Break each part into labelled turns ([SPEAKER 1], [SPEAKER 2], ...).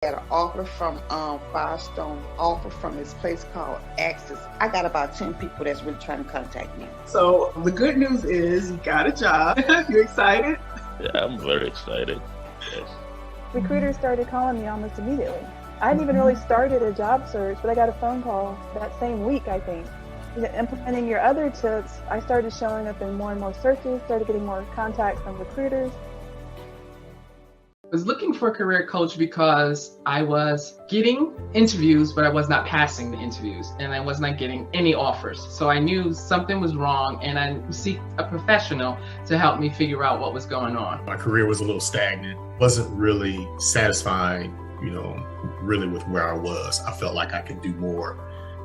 [SPEAKER 1] Had an offer from Firestone, offer from this place called Axis. I got about 10 people that's really trying to contact me.
[SPEAKER 2] So the good news is you got a job. You excited?
[SPEAKER 3] Yeah, I'm very excited. Yes.
[SPEAKER 4] Recruiters started calling me almost immediately. I hadn't even really started a job search, but I got a phone call that same week, I think. Implementing your other tips, I started showing up in more and more searches, started getting more contacts from recruiters.
[SPEAKER 2] I was looking for a career coach because I was getting interviews, but I was not passing the interviews, and I was not getting any offers. So I knew something was wrong, and I seeked a professional to help me figure out what was going on.
[SPEAKER 5] My career was a little stagnant, wasn't really satisfied, really with where I was. I felt like I could do more,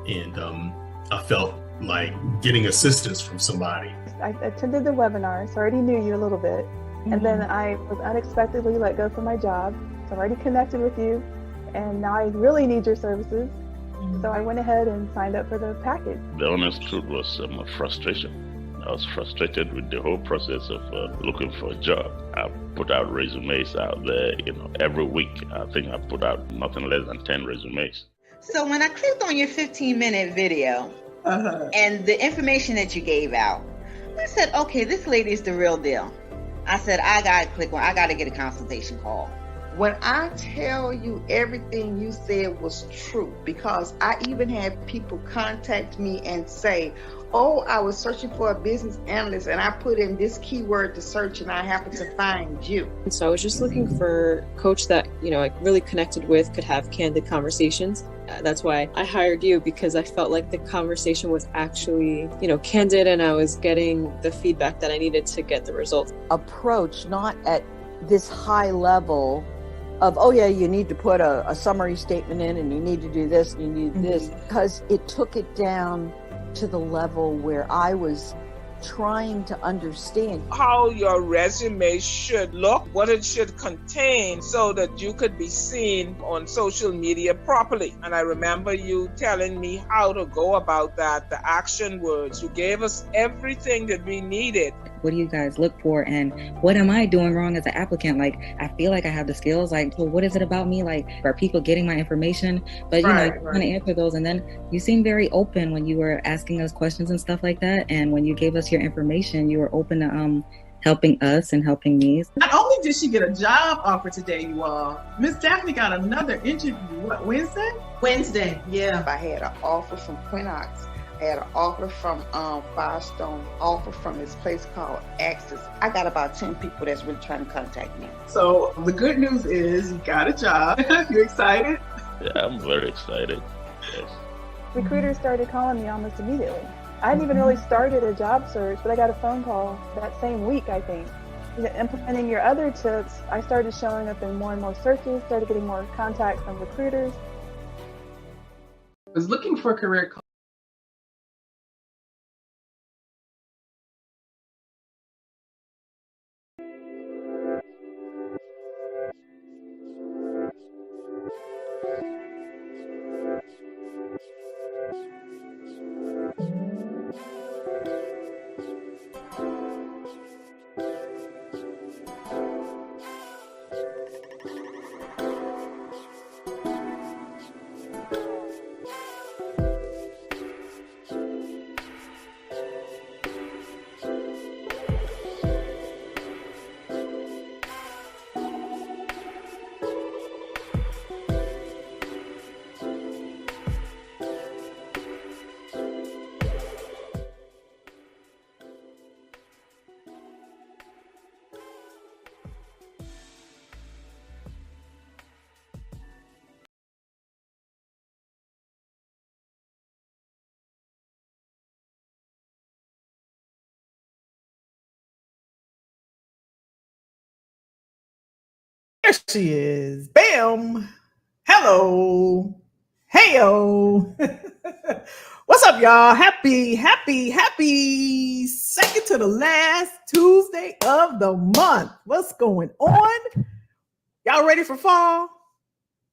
[SPEAKER 5] and I felt like getting assistance from somebody.
[SPEAKER 4] I attended the webinar, so I already knew you a little bit. And then I was unexpectedly let go from my job. So I'm already connected with you, and now I really need your services. So I went ahead and signed up for the package.
[SPEAKER 3] The honest truth was frustration. I was frustrated with the whole process of looking for a job. I put out resumes out there, every week. I think I put out nothing less than 10 resumes.
[SPEAKER 6] So when I clicked on your 15-minute video and the information that you gave out, I said, okay, this lady is the real deal. I said, I got to get a consultation call.
[SPEAKER 1] When I tell you everything you said was true, because I even had people contact me and say, oh, I was searching for a business analyst and I put in this keyword to search and I happened to find you.
[SPEAKER 7] And so I was just looking for a coach that, I really connected with, could have candid conversations. That's why I hired you, because I felt like the conversation was actually, candid, and I was getting the feedback that I needed to get the results.
[SPEAKER 8] Approach not at this high level of, oh yeah, you need to put a summary statement in and you need to do this and you need this, because it took it down to the level where I was trying to understand
[SPEAKER 9] how your resume should look, what it should contain, so that you could be seen on social media properly. And I remember you telling me how to go about that, the action words. You gave us everything that we needed.
[SPEAKER 10] What do you guys look for, and what am I doing wrong as an applicant? Like, I feel like I have the skills. Like, well, what is it about me? Like, are people getting my information? But you want to answer those, and then you seem very open when you were asking us questions and stuff like that. And when you gave us your information, you were open to helping us and helping me.
[SPEAKER 2] Not only did she get a job offer today, you all, Miss Daphne got another interview. What, Wednesday?
[SPEAKER 1] Wednesday, yeah. I had an offer from Quinox. I had an offer from Firestone, offer from this place called Axis. I got about 10 people that's really trying to contact me.
[SPEAKER 2] So the good news is you got a job. You excited?
[SPEAKER 3] Yeah, I'm very excited. Yes.
[SPEAKER 4] Recruiters started calling me almost immediately. I hadn't even really started a job search, but I got a phone call that same week, I think. Implementing your other tips, I started showing up in more and more searches, started getting more contacts from recruiters.
[SPEAKER 2] I was looking for a career coach.
[SPEAKER 11] There she is. Bam. Hello. Heyo. What's up, y'all? Happy second to the last Tuesday of the month. What's going on? Y'all ready for fall?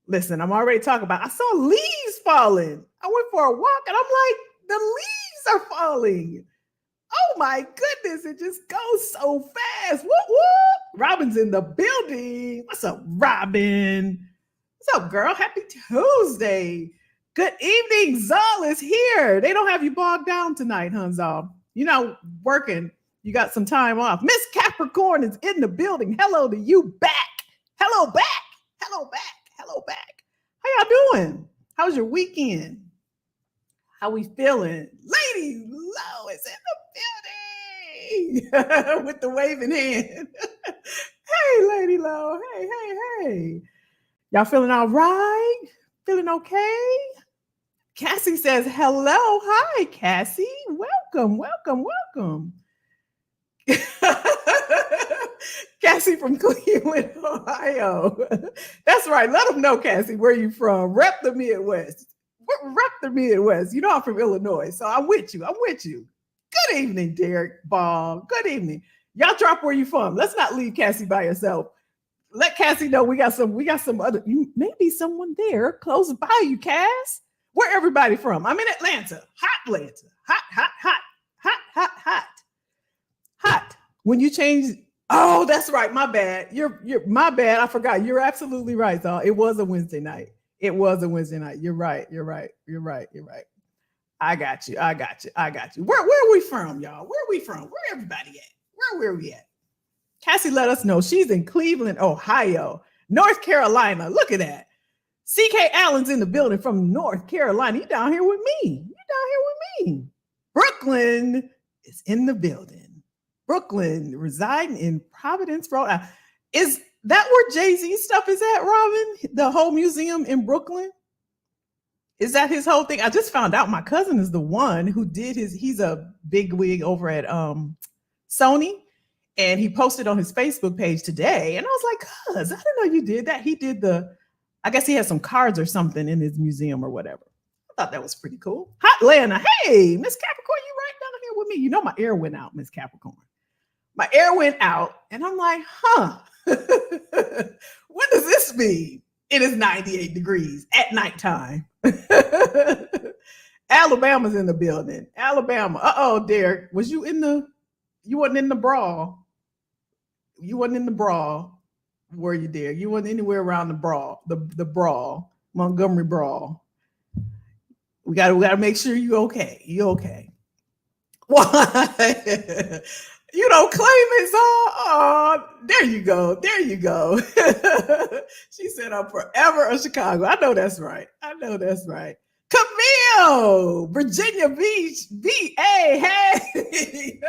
[SPEAKER 11] Listen, I'm already talking about, I saw leaves falling. I went for a walk and I'm like, the leaves are falling. Oh my goodness, it just goes so fast. Whoop, whoop. Robin's in the building. What's up, Robin? What's up, girl? Happy Tuesday. Good evening. Zal is here. They don't have you bogged down tonight, huh, Zal? You're not working. You got some time off. Miss Capricorn is in the building. Hello to you back. Hello back. Hello back. Hello back. How y'all doing? How's your weekend? How we feeling? Lady Low is in the building with the waving hand. Hey, Lady Low. Hey, hey, hey. Y'all feeling all right? Feeling okay? Cassie says, hello. Hi, Cassie. Welcome, welcome, welcome. Cassie from Cleveland, Ohio. That's right. Let them know, Cassie, where you from. Rep the Midwest. Rep the Midwest. You know I'm from Illinois, so I'm with you. I'm with you. Good evening, Derek Ball. Good evening. Y'all drop where you from. Let's not leave Cassie by herself. Let Cassie know we got some other, maybe someone there close by you, Cass. Where everybody from? I'm in Atlanta. Hot Atlanta. Hot, hot, hot, hot, hot, hot. Hot. When you change, oh, that's right. My bad. You're my bad. I forgot. You're absolutely right, though. It was a Wednesday night. It was a Wednesday night. You're right. You're right. You're right. You're right. I got you. I got you. I got you. Where are we from, y'all? Where are we from? Where everybody at? Where are we at? Cassie let us know she's in Cleveland, Ohio, North Carolina. Look at that. CK Allen's in the building from North Carolina. You down here with me. You down here with me. Brooklyn is in the building. Brooklyn, residing in Providence, Rhode Island. Is that where Jay-Z stuff is at, Robin? The whole museum in Brooklyn? Is that his whole thing? I just found out my cousin is the one who did he's a big wig over at Sony. And he posted on his Facebook page today. And I was like, cuz, I didn't know you did that. He did I guess he had some cards or something in his museum or whatever. I thought that was pretty cool. Hot Lana. Hey, Miss Capricorn, you right down here with me. You know my air went out, Miss Capricorn. My air went out. And I'm like, huh. What does this mean? It is 98 degrees at nighttime. Alabama's in the building. Alabama. Uh-oh, Derek. You wasn't in the brawl. You wasn't in the brawl, were you, there? You wasn't anywhere around the brawl, the brawl, Montgomery brawl. We gotta make sure you okay. You okay? Why? You don't claim it, so there you go. There you go. She said, I'm forever a Chicago. I know that's right. I know that's right. Camille, Virginia Beach, VA. Hey.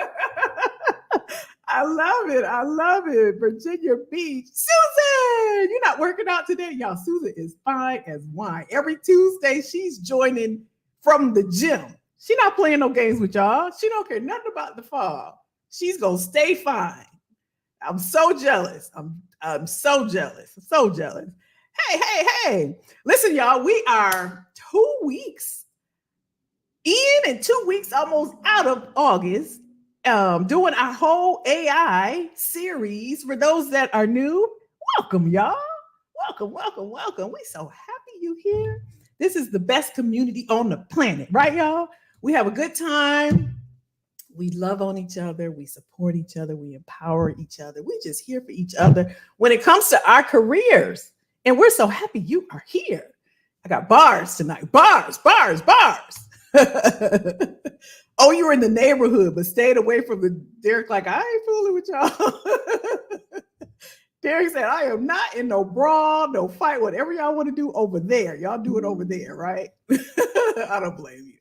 [SPEAKER 11] I love it. I love it. Virginia Beach. Susan, you're not working out today? Y'all, Susan is fine as wine. Every Tuesday, she's joining from the gym. She not playing no games with y'all. She don't care nothing about the fall. She's going to stay fine. I'm so jealous. I'm so jealous. I'm so jealous. Hey. Listen, y'all, we are 2 weeks in and 2 weeks almost out of August. Doing our whole AI series. For those that are new, welcome, y'all. Welcome. We so happy you here. This is the best community on the planet, right, y'all? We have a good time. We love on each other. We support each other. We empower each other. We just here for each other when it comes to our careers. And we're so happy you are here. I got bars tonight. Bars. Oh, you were in the neighborhood, but stayed away from the Derek. Like, I ain't fooling with y'all. Derek said, I am not in no brawl, no fight, whatever y'all want to do over there. Y'all do it over there, right? I don't blame you.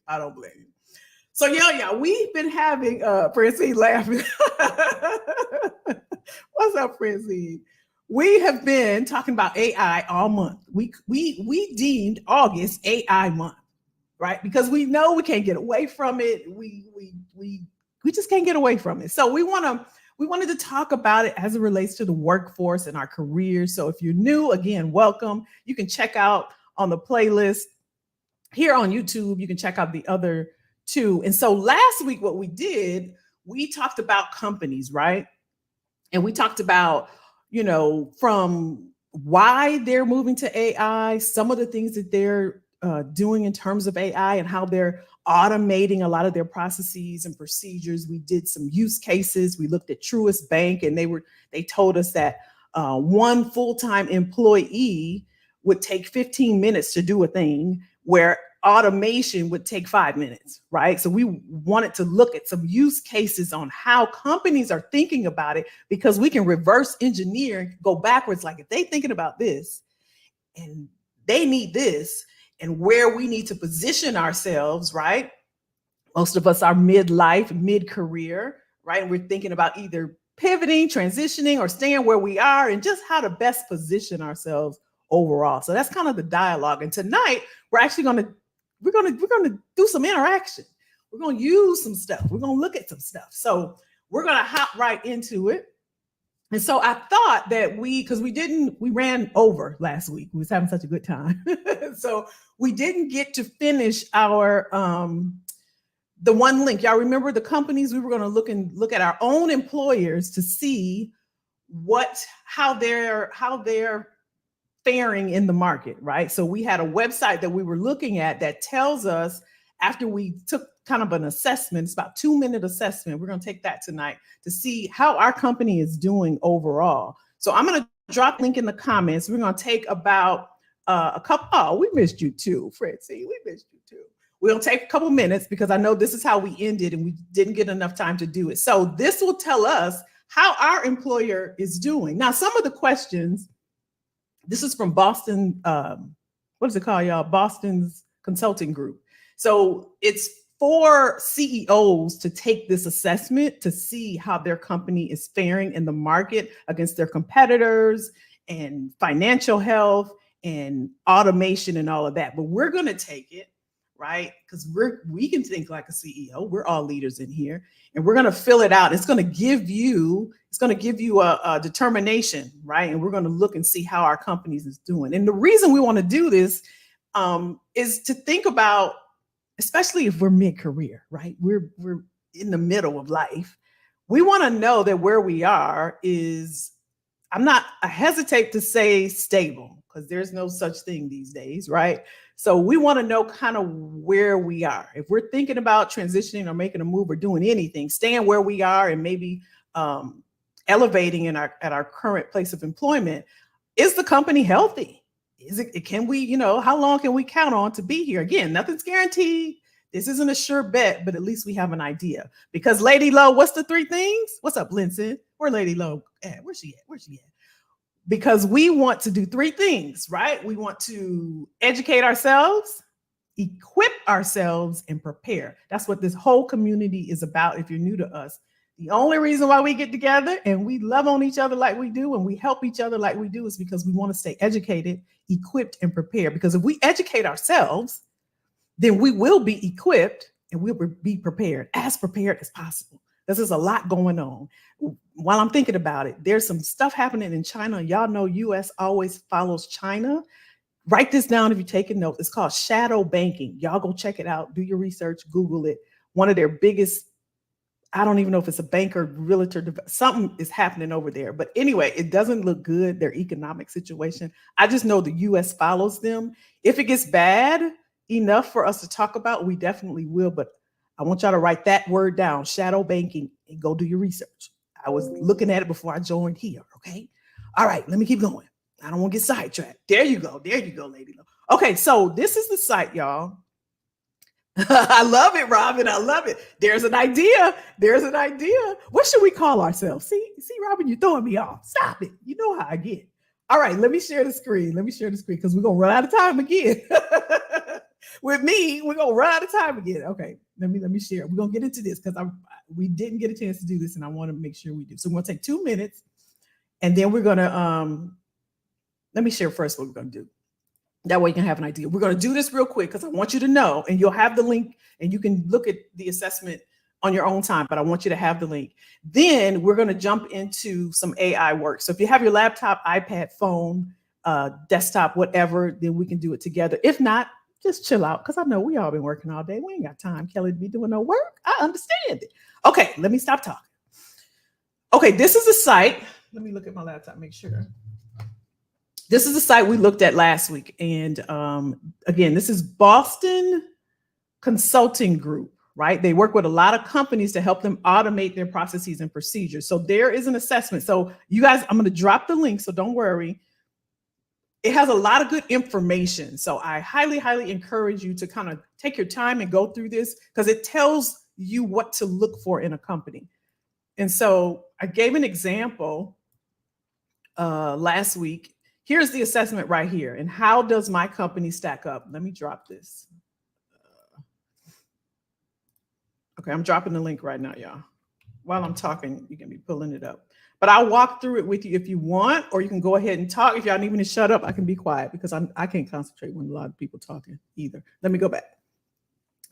[SPEAKER 11] So, yeah, we've been having Francine laughing. What's up, Francine? We have been talking about AI all month. We deemed August AI month. Right? Because we know we can't get away from it. We just can't get away from it. So we wanted to talk about it as it relates to the workforce and our careers. So if you're new, again, welcome. You can check out on the playlist here on YouTube. You can check out the other two. And so last week, what we did, we talked about companies, right? And we talked about, from why they're moving to AI, some of the things that they're doing in terms of AI and how they're automating a lot of their processes and procedures. We did some use cases. We looked at Truist Bank, and they told us that one full-time employee would take 15 minutes to do a thing where automation would take 5 minutes, right? So we wanted to look at some use cases on how companies are thinking about it, because we can reverse engineer and go backwards. Like if they thinking about this and they need this, and where we need to position ourselves, right? Most of us are midlife, mid-career, right? And we're thinking about either pivoting, transitioning, or staying where we are, and just how to best position ourselves overall. So that's kind of the dialogue. And tonight we're actually going to do some interaction. We're going to use some stuff. We're going to look at some stuff. So we're going to hop right into it. And so I thought that we ran over last week. We was having such a good time. So we didn't get to finish our, the one link. Y'all remember the companies we were going to look at our own employers to see how they're faring in the market, right? So we had a website that we were looking at that tells us, after we took kind of an assessment, it's about 2-minute assessment. We're going to take that tonight to see how our company is doing overall. So I'm going to drop a link in the comments. We're going to take about a couple. Oh, we missed you too, Fritzy. We missed you too. We'll take a couple minutes because I know this is how we ended and we didn't get enough time to do it. So this will tell us how our employer is doing. Now, some of the questions, this is from Boston, what is it called, y'all? Boston's Consulting Group. So it's for CEOs to take this assessment to see how their company is faring in the market against their competitors and financial health and automation and all of that. But we're going to take it, right? Because we can think like a CEO. We're all leaders in here, and we're going to fill it out. It's going to give you a determination, right? And we're going to look and see how our companies is doing. And the reason we want to do this is to think about, especially if we're mid-career, right? We're in the middle of life. We want to know that where we are is, I hesitate to say stable, because there's no such thing these days, right? So we want to know kind of where we are. If we're thinking about transitioning or making a move or doing anything, staying where we are and maybe elevating at our current place of employment, is the company healthy? Can we, how long can we count on to be here? Again, nothing's guaranteed. This isn't a sure bet, but at least we have an idea. Because Lady Low, what's the 3 things? What's up, Linson? Where Lady Low at? Where's she at? Because we want to do 3 things, right? We want to educate ourselves, equip ourselves, and prepare. That's what this whole community is about. If you're new to us, the only reason why we get together and we love on each other like we do and we help each other like we do is because we want to stay educated, equipped, and prepared. Because if we educate ourselves, then we will be equipped and we'll be prepared as possible. There's a lot going on. While I'm thinking about it, there's some stuff happening in China. Y'all know US always follows China. Write this down if you're taking notes. It's called Shadowmaking. Y'all go check it out. Do your research. Google it. One of their biggest, I don't even know if it's a banker, realtor, something is happening over there. But anyway, it doesn't look good, their economic situation. I just know the US follows them. If it gets bad enough for us to talk about, we definitely will. But I want y'all to write that word down, Shadowmaking, and go do your research. I was looking at it before I joined here, okay? All right, let me keep going. I don't want to get sidetracked. There you go, Lady Low. Okay, so this is the site, y'all. I love it, Robin. I love it. There's an idea. What should we call ourselves? See, Robin, you're throwing me off. Stop it. You know how I get. All right, let me share the screen. Because we're going to run out of time again. With me, we're going to run out of time again. Okay, let me share. We're going to get into this because we didn't get a chance to do this, and I want to make sure we do. So we're going to take 2 minutes, and then we're going to, let me share first what we're going to do. That way you can have an idea. We're going to do this real quick because I want you to know, and you'll have the link, and you can look at the assessment on your own time, but I want you to have the link. Then we're going to jump into some AI work. So if you have your laptop, iPad, phone, desktop, whatever, then we can do it together. If not, just chill out because I know we all been working all day. We ain't got time, Kelly, to be doing no work. I understand it. Okay, let me stop talking. Okay, this is the site. Let me look at my laptop, make sure. This is the site we looked at last week. And again, this is Boston Consulting Group, right? They work with a lot of companies to help them automate their processes and procedures. So there is an assessment. So you guys, I'm going to drop the link, so don't worry. it has a lot of good information. So I highly, highly encourage you to kind of take your time and go through this because it tells you what to look for in a company. And so I gave an example last week. Here's the assessment right here. And how does my company stack up? Let me drop this. Okay, I'm dropping the link right now, y'all. While I'm talking, you can be pulling it up. But I'll walk through it with you if you want, or you can go ahead and talk. If y'all need me to shut up, I can be quiet because I can't concentrate when a lot of people talking either. Let me go back.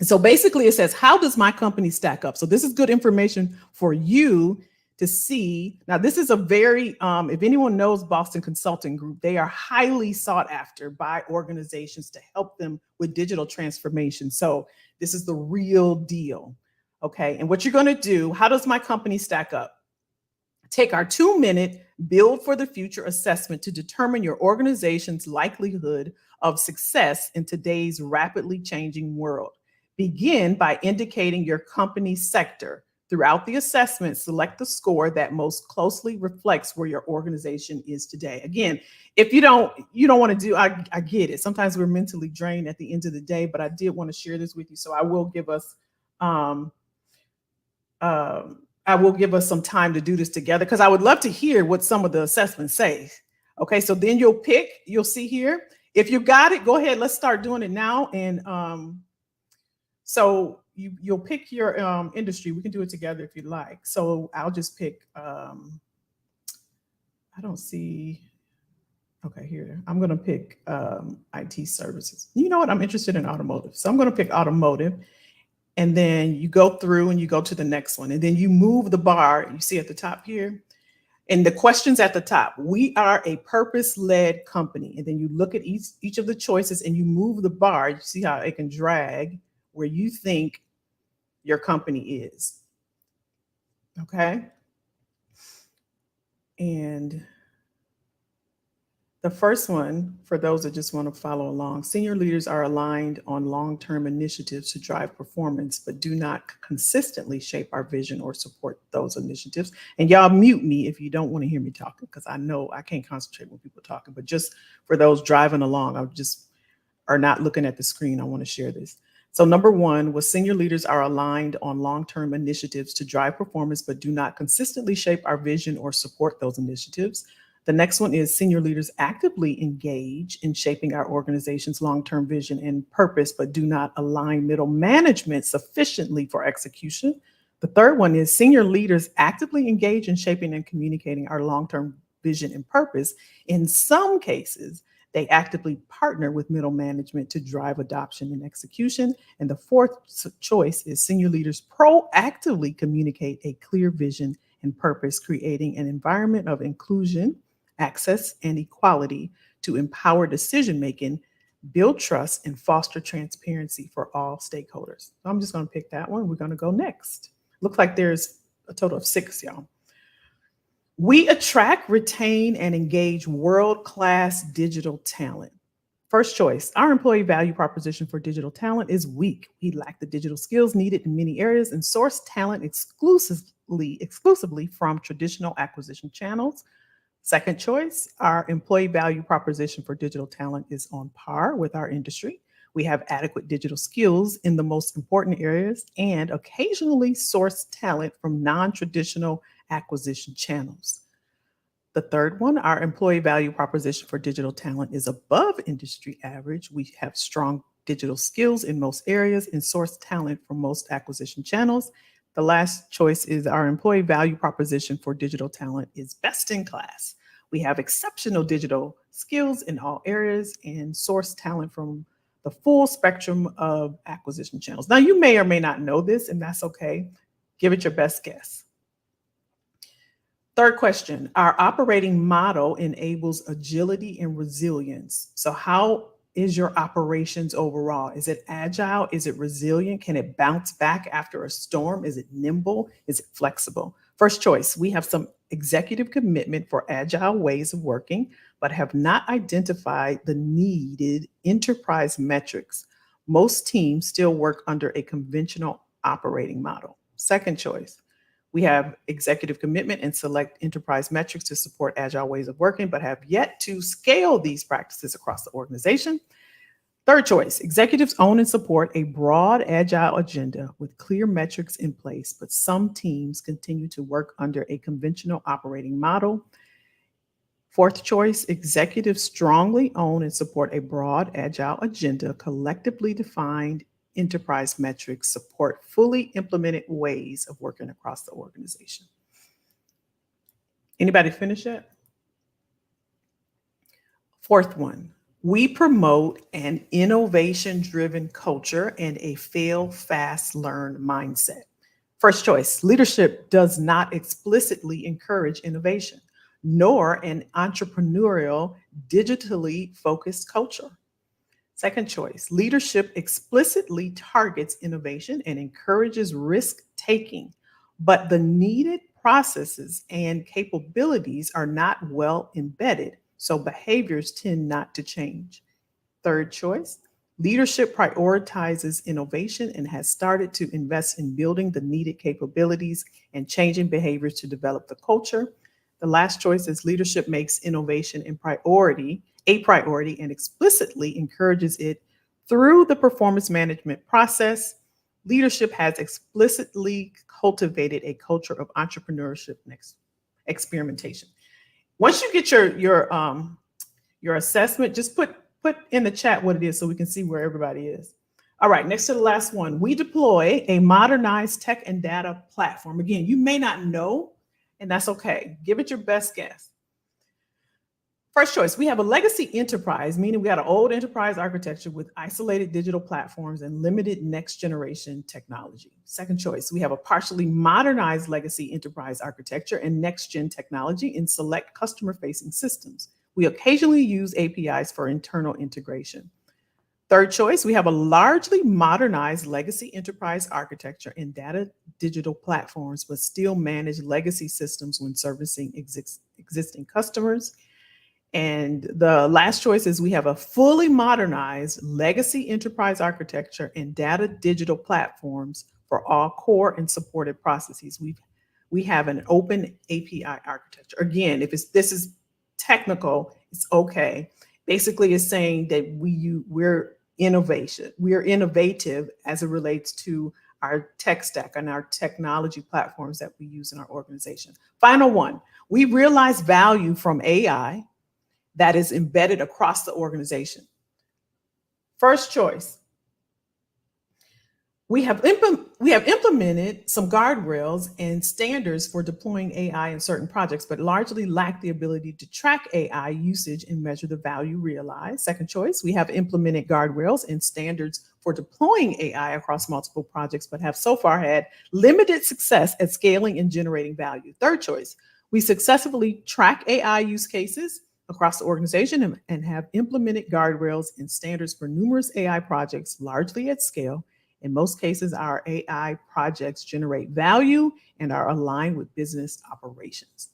[SPEAKER 11] So basically it says, how does my company stack up? So this is good information for you to see. Now, this is a very, if anyone knows Boston Consulting Group, they are highly sought after by organizations to help them with digital transformation. So this is the real deal. Okay. And what you're going to do, how does my company stack up? Take our 2-minute Build for the Future assessment to determine your organization's likelihood of success in today's rapidly changing world. Begin by indicating your company's sector. Throughout the assessment, select the score that most closely reflects where your organization is today. Again, if you don't want to do, I get it. Sometimes we're mentally drained at the end of the day, but I did want to share this with you. So I will give us some time to do this together because I would love to hear what some of the assessments say. Okay, so then you'll see here. If you got it, go ahead. Let's start doing it now. And so you'll pick your industry. We can do it together if you'd like. So I'll just pick, I don't see, okay, here. I'm going to pick IT services. You know what? I'm interested in automotive. So I'm going to pick automotive. And then you go through and you go to the next one. And then you move the bar. You see at the top here. And the questions at the top. We are a purpose-led company. And then you look at each of the choices and you move the bar. You see how it can drag where you think your company is. Okay. And the first one, for those that just want to follow along, senior leaders are aligned on long-term initiatives to drive performance, but do not consistently shape our vision or support those initiatives. And y'all mute me if you don't want to hear me talking, because I know I can't concentrate when people are talking, but just for those driving along, I just are not looking at the screen. I want to share this. So number one was senior leaders are aligned on long-term initiatives to drive performance, but do not consistently shape our vision or support those initiatives. The next one is senior leaders actively engage in shaping our organization's long-term vision and purpose, but do not align middle management sufficiently for execution. The third one is senior leaders actively engage in shaping and communicating our long-term vision and purpose. In some cases, they actively partner with middle management to drive adoption and execution. And the fourth choice is senior leaders proactively communicate a clear vision and purpose, creating an environment of inclusion, access, and equality to empower decision-making, build trust, and foster transparency for all stakeholders. So I'm just going to pick that one. We're going to go next. Looks like there's a total of 6, y'all. We attract, retain, and engage world-class digital talent. First choice, our employee value proposition for digital talent is weak. We lack the digital skills needed in many areas and source talent exclusively from traditional acquisition channels. Second choice, our employee value proposition for digital talent is on par with our industry. We have adequate digital skills in the most important areas and occasionally source talent from non-traditional acquisition channels. The third one, our employee value proposition for digital talent is above industry average. We have strong digital skills in most areas and source talent from most acquisition channels. The last choice is our employee value proposition for digital talent is best in class. We have exceptional digital skills in all areas and source talent from the full spectrum of acquisition channels. Now, you may or may not know this, and that's okay. Give it your best guess. Third question, our operating model enables agility and resilience. So how is your operations overall? Is it agile? Is it resilient? Can it bounce back after a storm? Is it nimble? Is it flexible? First choice, we have some executive commitment for agile ways of working, but have not identified the needed enterprise metrics. Most teams still work under a conventional operating model. Second choice, We have executive commitment and select enterprise metrics to support agile ways of working, but have yet to scale these practices across the organization. Third choice, executives own and support a broad agile agenda with clear metrics in place, but some teams continue to work under a conventional operating model. Fourth choice, executives strongly own and support a broad agile agenda, collectively defined enterprise metrics support fully implemented ways of working across the organization. Anybody finish it? Fourth one, we promote an innovation-driven culture and a fail fast, learn mindset. First choice, leadership does not explicitly encourage innovation, nor an entrepreneurial, digitally focused culture. Second choice, leadership explicitly targets innovation and encourages risk-taking, but the needed processes and capabilities are not well embedded, so behaviors tend not to change. Third choice, leadership prioritizes innovation and has started to invest in building the needed capabilities and changing behaviors to develop the culture. The last choice is leadership makes innovation a priority and explicitly encourages it through the performance management process. Leadership has explicitly cultivated a culture of entrepreneurship and experimentation. Once you get your assessment, just put in the chat what it is so we can see where everybody is. All right, next to the last one, we deploy a modernized tech and data platform. Again, you may not know, and that's okay. Give it your best guess. First choice, we have a legacy enterprise, meaning we got an old enterprise architecture with isolated digital platforms and limited next generation technology. Second choice, we have a partially modernized legacy enterprise architecture and next gen technology in select customer facing systems. We occasionally use APIs for internal integration. Third choice, we have a largely modernized legacy enterprise architecture and data digital platforms, but still manage legacy systems when servicing existing customers. And the last choice is we have a fully modernized legacy enterprise architecture and data digital platforms for all core and supported processes. We have an open API architecture. Again, if this is technical, it's okay. Basically, it's saying that we're innovative as it relates to our tech stack and our technology platforms that we use in our organization. Final one, we realize value from AI that is embedded across the organization. First choice, we have implemented some guardrails and standards for deploying AI in certain projects, but largely lack the ability to track AI usage and measure the value realized. Second choice, we have implemented guardrails and standards for deploying AI across multiple projects, but have so far had limited success at scaling and generating value. Third choice, we successfully track AI use cases across the organization and have implemented guardrails and standards for numerous AI projects, largely at scale. In most cases, our AI projects generate value and are aligned with business operations.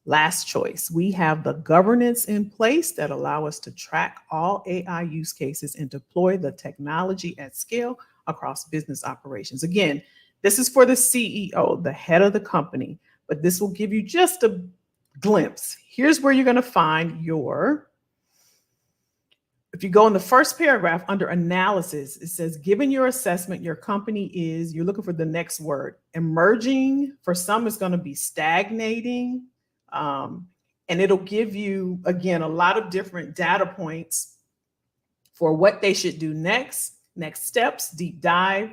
[SPEAKER 11] Last choice, we have the governance in place that allow us to track all AI use cases and deploy the technology at scale across business operations. Again, this is for the CEO, the head of the company, but this will give you just a glimpse. Here's where you're going to find if you go in the first paragraph under analysis, it says, given your assessment, your company is, you're looking for the next word, emerging. For some, it's going to be stagnating. And it'll give you, again, a lot of different data points for what they should do next steps, deep dive,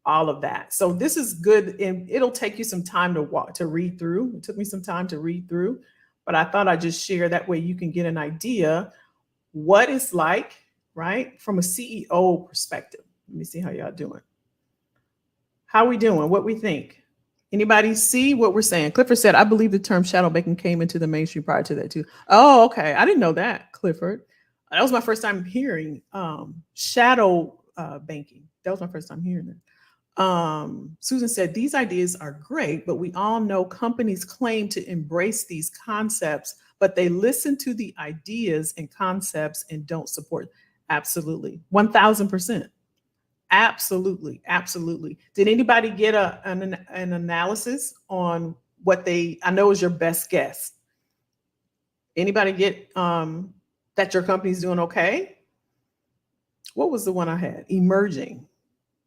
[SPEAKER 11] all of that. So this is good. And it'll take you some time to read through. It took me some time to read through, but I thought I'd just share that way you can get an idea what it's like, right? From a CEO perspective. Let me see how y'all doing. How we doing? What we think? Anybody see what we're saying? Clifford said, I believe the term shadowmaking came into the mainstream prior to that too. Oh, okay. I didn't know that, Clifford. That was my first time hearing shadow banking. That was my first time hearing it. Susan said, these ideas are great, but we all know companies claim to embrace these concepts, but they listen to the ideas and concepts and don't support. Absolutely. 1000%. Absolutely. Absolutely. Did anybody get an analysis on what I know is your best guess? Anybody get that your company's doing okay? What was the one I had? Emerging.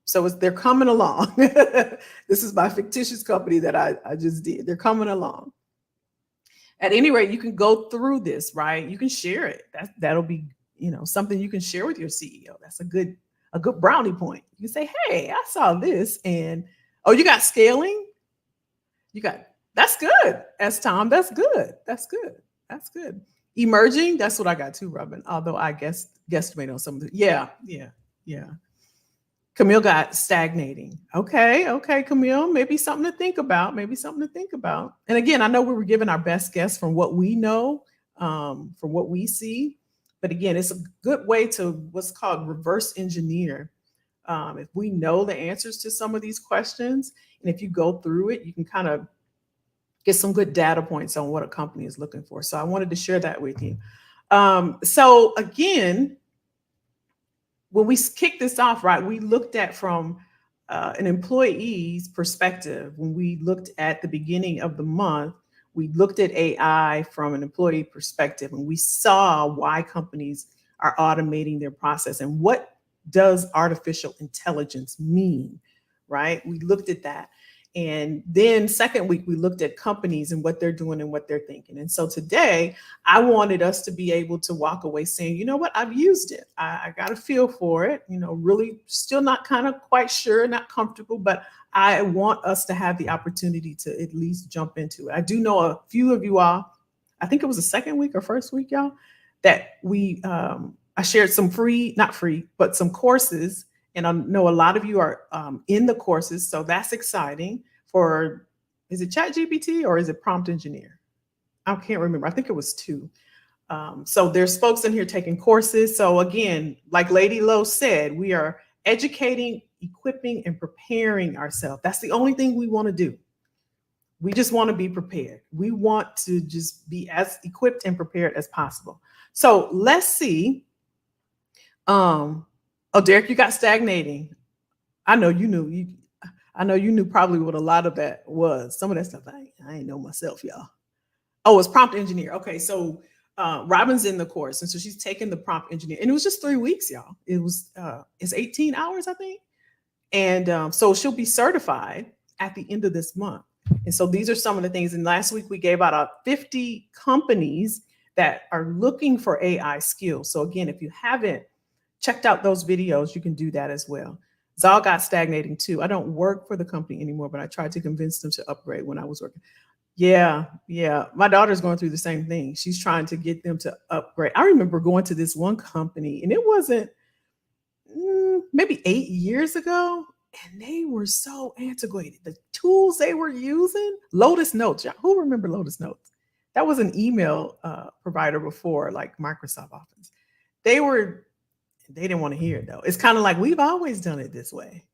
[SPEAKER 11] So they're coming along. This is my fictitious company that I just did. They're coming along. At any rate, you can go through this, right? You can share it. That'll be, something you can share with your CEO. That's a good brownie point. You can say, hey, I saw this, and you got scaling. That's good. As Tom, that's good. That's good. That's good. Emerging, that's what I got too, Robin. Although I guesstimate on some of the, yeah. Camille got stagnating. Okay, Camille, maybe something to think about. And again, I know we were giving our best guess from what we know, from what we see. But again, it's a good way to what's called reverse engineer. If we know the answers to some of these questions, and if you go through it, you can kind of get some good data points on what a company is looking for. So I wanted to share that with you. So again, when we kicked this off, right, we looked at from an employee's perspective. When we looked at the beginning of the month, we looked at AI from an employee perspective, and we saw why companies are automating their process and what does artificial intelligence mean, right? We looked at that. And then second week, we looked at companies and what they're doing and what they're thinking. And so today, I wanted us to be able to walk away saying, you know what, I've used it. I got a feel for it, really still not kind of quite sure, not comfortable, but I want us to have the opportunity to at least jump into it. I do know a few of you all, I think it was the second week or first week, y'all, that I shared some not free, but some courses. And I know a lot of you are in the courses, so that's exciting. Is it ChatGPT or is it Prompt Engineer? I can't remember. I think it was 2. So there's folks in here taking courses. So again, like Lady Lowe said, we are educating, equipping, and preparing ourselves. That's the only thing we want to do. We just want to be prepared. We want to just be as equipped and prepared as possible. So let's see. Derek, you got stagnating. I know you knew probably what a lot of that was. Some of that stuff I ain't know myself, y'all. Oh, it's prompt engineer. Okay, so Robin's in the course, and so she's taking the prompt engineer, and it was just 3 weeks, y'all. It's 18 hours, I think, and so she'll be certified at the end of this month. And so these are some of the things. And last week we gave out 50 companies that are looking for AI skills. So again, if you haven't checked out those videos, you can do that as well. Zal got stagnating too. I don't work for the company anymore, but I tried to convince them to upgrade when I was working. Yeah. My daughter's going through the same thing. She's trying to get them to upgrade. I remember going to this one company, and it wasn't maybe 8 years ago, and they were so antiquated. The tools they were using, Lotus Notes. Who remember Lotus Notes? That was an email provider before, like Microsoft Office. They didn't want to hear it though. It's kind of like, we've always done it this way.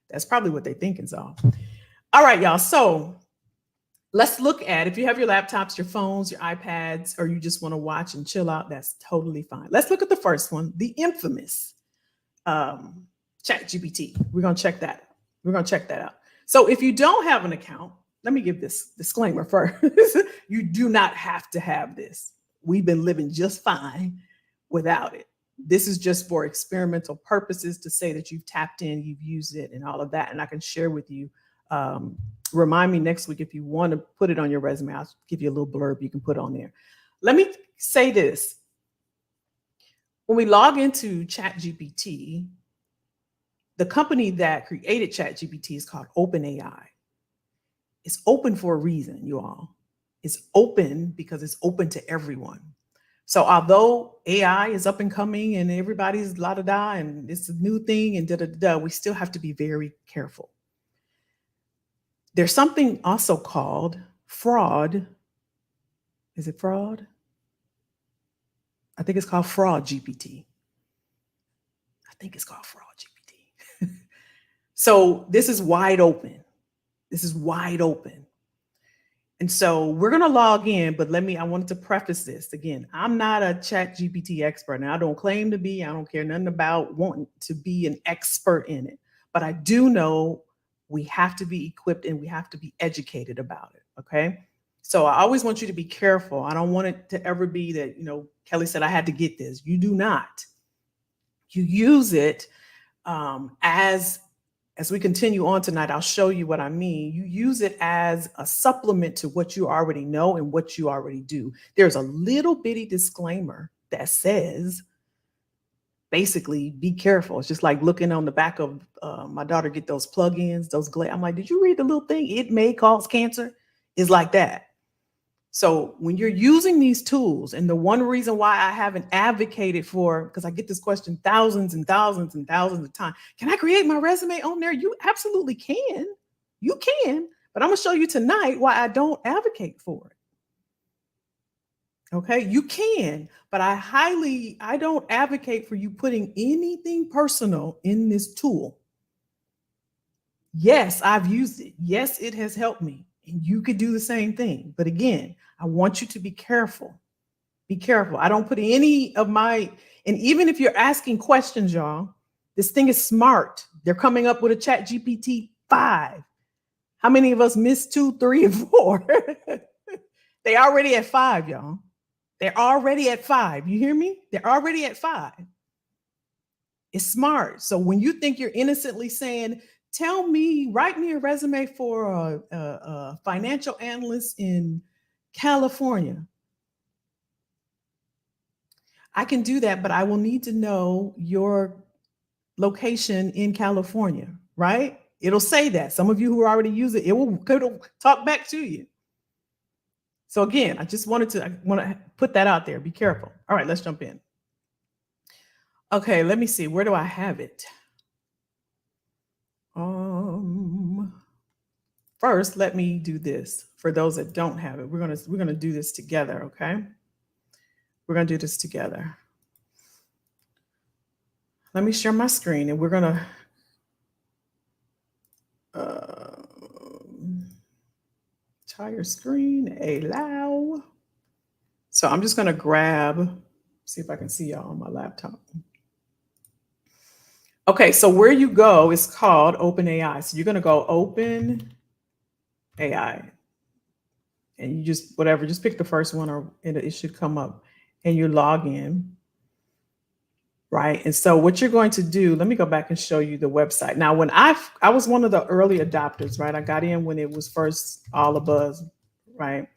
[SPEAKER 11] That's probably what they're thinking. So, all right, y'all. So let's look at, if you have your laptops, your phones, your iPads, or you just want to watch and chill out, that's totally fine. Let's look at the first one, the infamous ChatGPT. We're going to check that. We're going to check that out. So if you don't have an account, let me give this disclaimer first. You do not have to have this. We've been living just fine without it. This is just for experimental purposes, to say that you've tapped in, you've used it, and all of that. And I can share with you. Remind me next week if you want to put it on your resume. I'll give you a little blurb you can put on there. Let me say this. When we log into ChatGPT, the company that created ChatGPT is called OpenAI. It's open for a reason, you all. It's open because it's open to everyone. So although AI is up and coming and everybody's la-da-da and it's a new thing and da-da-da, we still have to be very careful. There's something also called fraud. Is it fraud? I think it's called Fraud GPT. So this is wide open. And so we're going to log in, but I wanted to preface this again. I'm not a chat GPT expert, and I don't claim to be. I don't care nothing about wanting to be an expert in it, but I do know we have to be equipped and we have to be educated about it. Okay. So I always want you to be careful. I don't want it to ever be that, Kelly said I had to get this. You do not. You use it as we continue on tonight, I'll show you what I mean. You use it as a supplement to what you already know and what you already do. There's a little bitty disclaimer that says, basically, be careful. It's just like looking on the back of my daughter get those plugins, I'm like, did you read the little thing? It may cause cancer. It's like that. So when you're using these tools, and the one reason why I haven't advocated for, because I get this question thousands and thousands and thousands of times, can I create my resume on there? You absolutely can. You can, but I'm going to show you tonight why I don't advocate for it. Okay, you can, but I don't advocate for you putting anything personal in this tool. Yes, I've used it. Yes, it has helped me. And you could do the same thing. But again, I want you to be careful. Be careful. I don't put any of and even if you're asking questions, y'all, this thing is smart. They're coming up with a chat GPT 5. How many of us missed 2, 3, and 4? They already at 5, y'all. They're already at 5. You hear me? They're already at 5. It's smart. So when you think you're innocently saying, write me a resume for a financial analyst in California. I can do that, but I will need to know your location in California, right? It'll say that. Some of you who already use it, it'll talk back to you. So again, I want to put that out there. Be careful. All right, let's jump in. Okay, let me see. Where do I have it? First, let me do this for those that don't have it. We're gonna do this together, okay? We're gonna do this together. Let me share my screen, and we're gonna entire screen, allow. So I'm just gonna see if I can see y'all on my laptop. Okay, so where you go is called OpenAI. So you're gonna go OpenAI, and you just pick the first one, and it should come up, and you log in, right? And so what you're going to do, let me go back and show you the website. Now, when I was one of the early adopters, right? I got in when it was first all a buzz, right?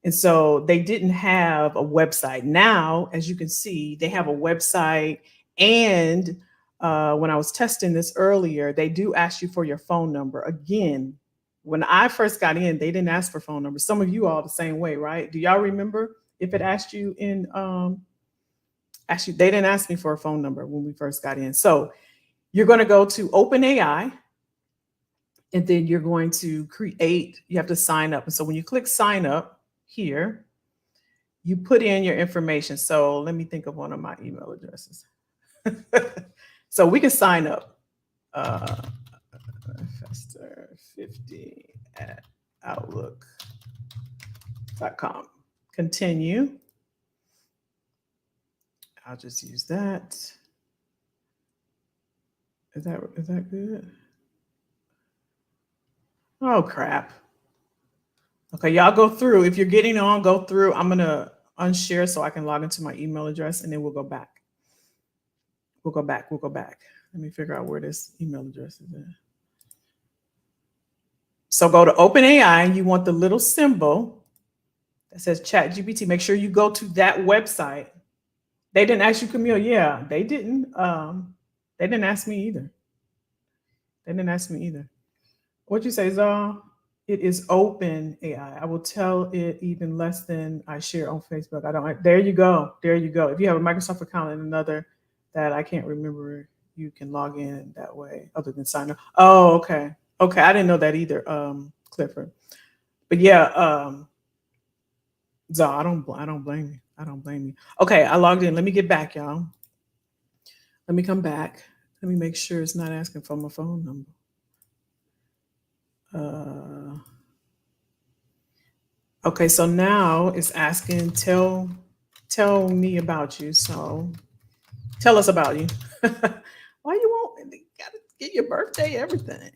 [SPEAKER 11] And so they didn't have a website. Now, as you can see, they have a website, and when I was testing this earlier, they do ask you for your phone number. Again, when I first got in, they didn't ask for phone numbers. Some of you all the same way, right? Do y'all remember if it asked you in, actually, they didn't ask me for a phone number when we first got in. So you're going to go to OpenAI, and then you're going to you have to sign up. And so when you click sign up here, you put in your information. So let me think of one of my email addresses. So we can sign up. Fester50@outlook.com. Continue. I'll just use that. Is that good? Oh, crap. Okay, y'all go through. If you're getting on, go through. I'm going to unshare so I can log into my email address, and then we'll go back. We'll go back. Let me figure out where this email address is at. So go to OpenAI, and you want the little symbol that says ChatGPT. Make sure you go to that website. They didn't ask you, Camille. Yeah, they didn't. They didn't ask me either. What'd you say, Zah? It is OpenAI. I will tell it even less than I share on Facebook. There you go. If you have a Microsoft account and another that I can't remember, you can log in that way other than sign up. Oh, okay. Okay, I didn't know that either, Clifford. But yeah, Zah, I don't blame you. Okay, I logged in. Let me get back, y'all. Let me come back. Let me make sure it's not asking for my phone number. Okay, so now it's asking, tell me about you. So tell us about you. Why you want? Gotta get your birthday, everything.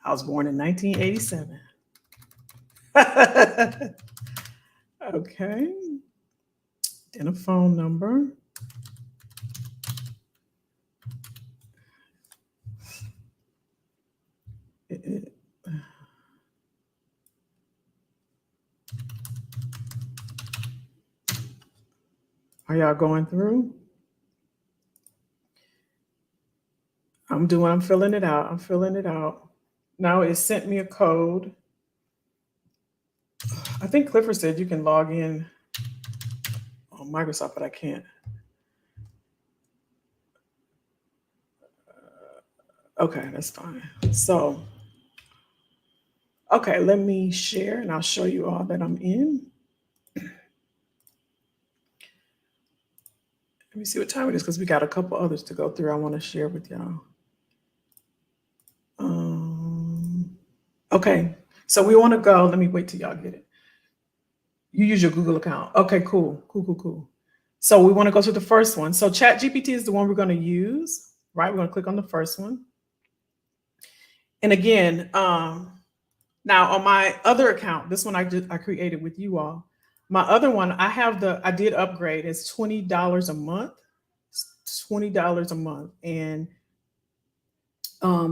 [SPEAKER 11] I was born in 1987. Okay. Then a phone number. Are y'all going through? I'm filling it out. I'm filling it out. Now it sent me a code. I think Clifford said you can log in on Microsoft, but I can't. Okay, that's fine. So, okay, let me share and I'll show you all that I'm in. Let me see what time it is because we got a couple others to go through I want to share with y'all. Okay, so we want to go. Let me wait till y'all get it. You use your Google account. Okay, cool. So we want to go to the first one. So ChatGPT is the one we're going to use, right? We're going to click on the first one. And again, now on my other account, this one I created with you all. My other one, I did upgrade. It's $20 a month. $20 a month. And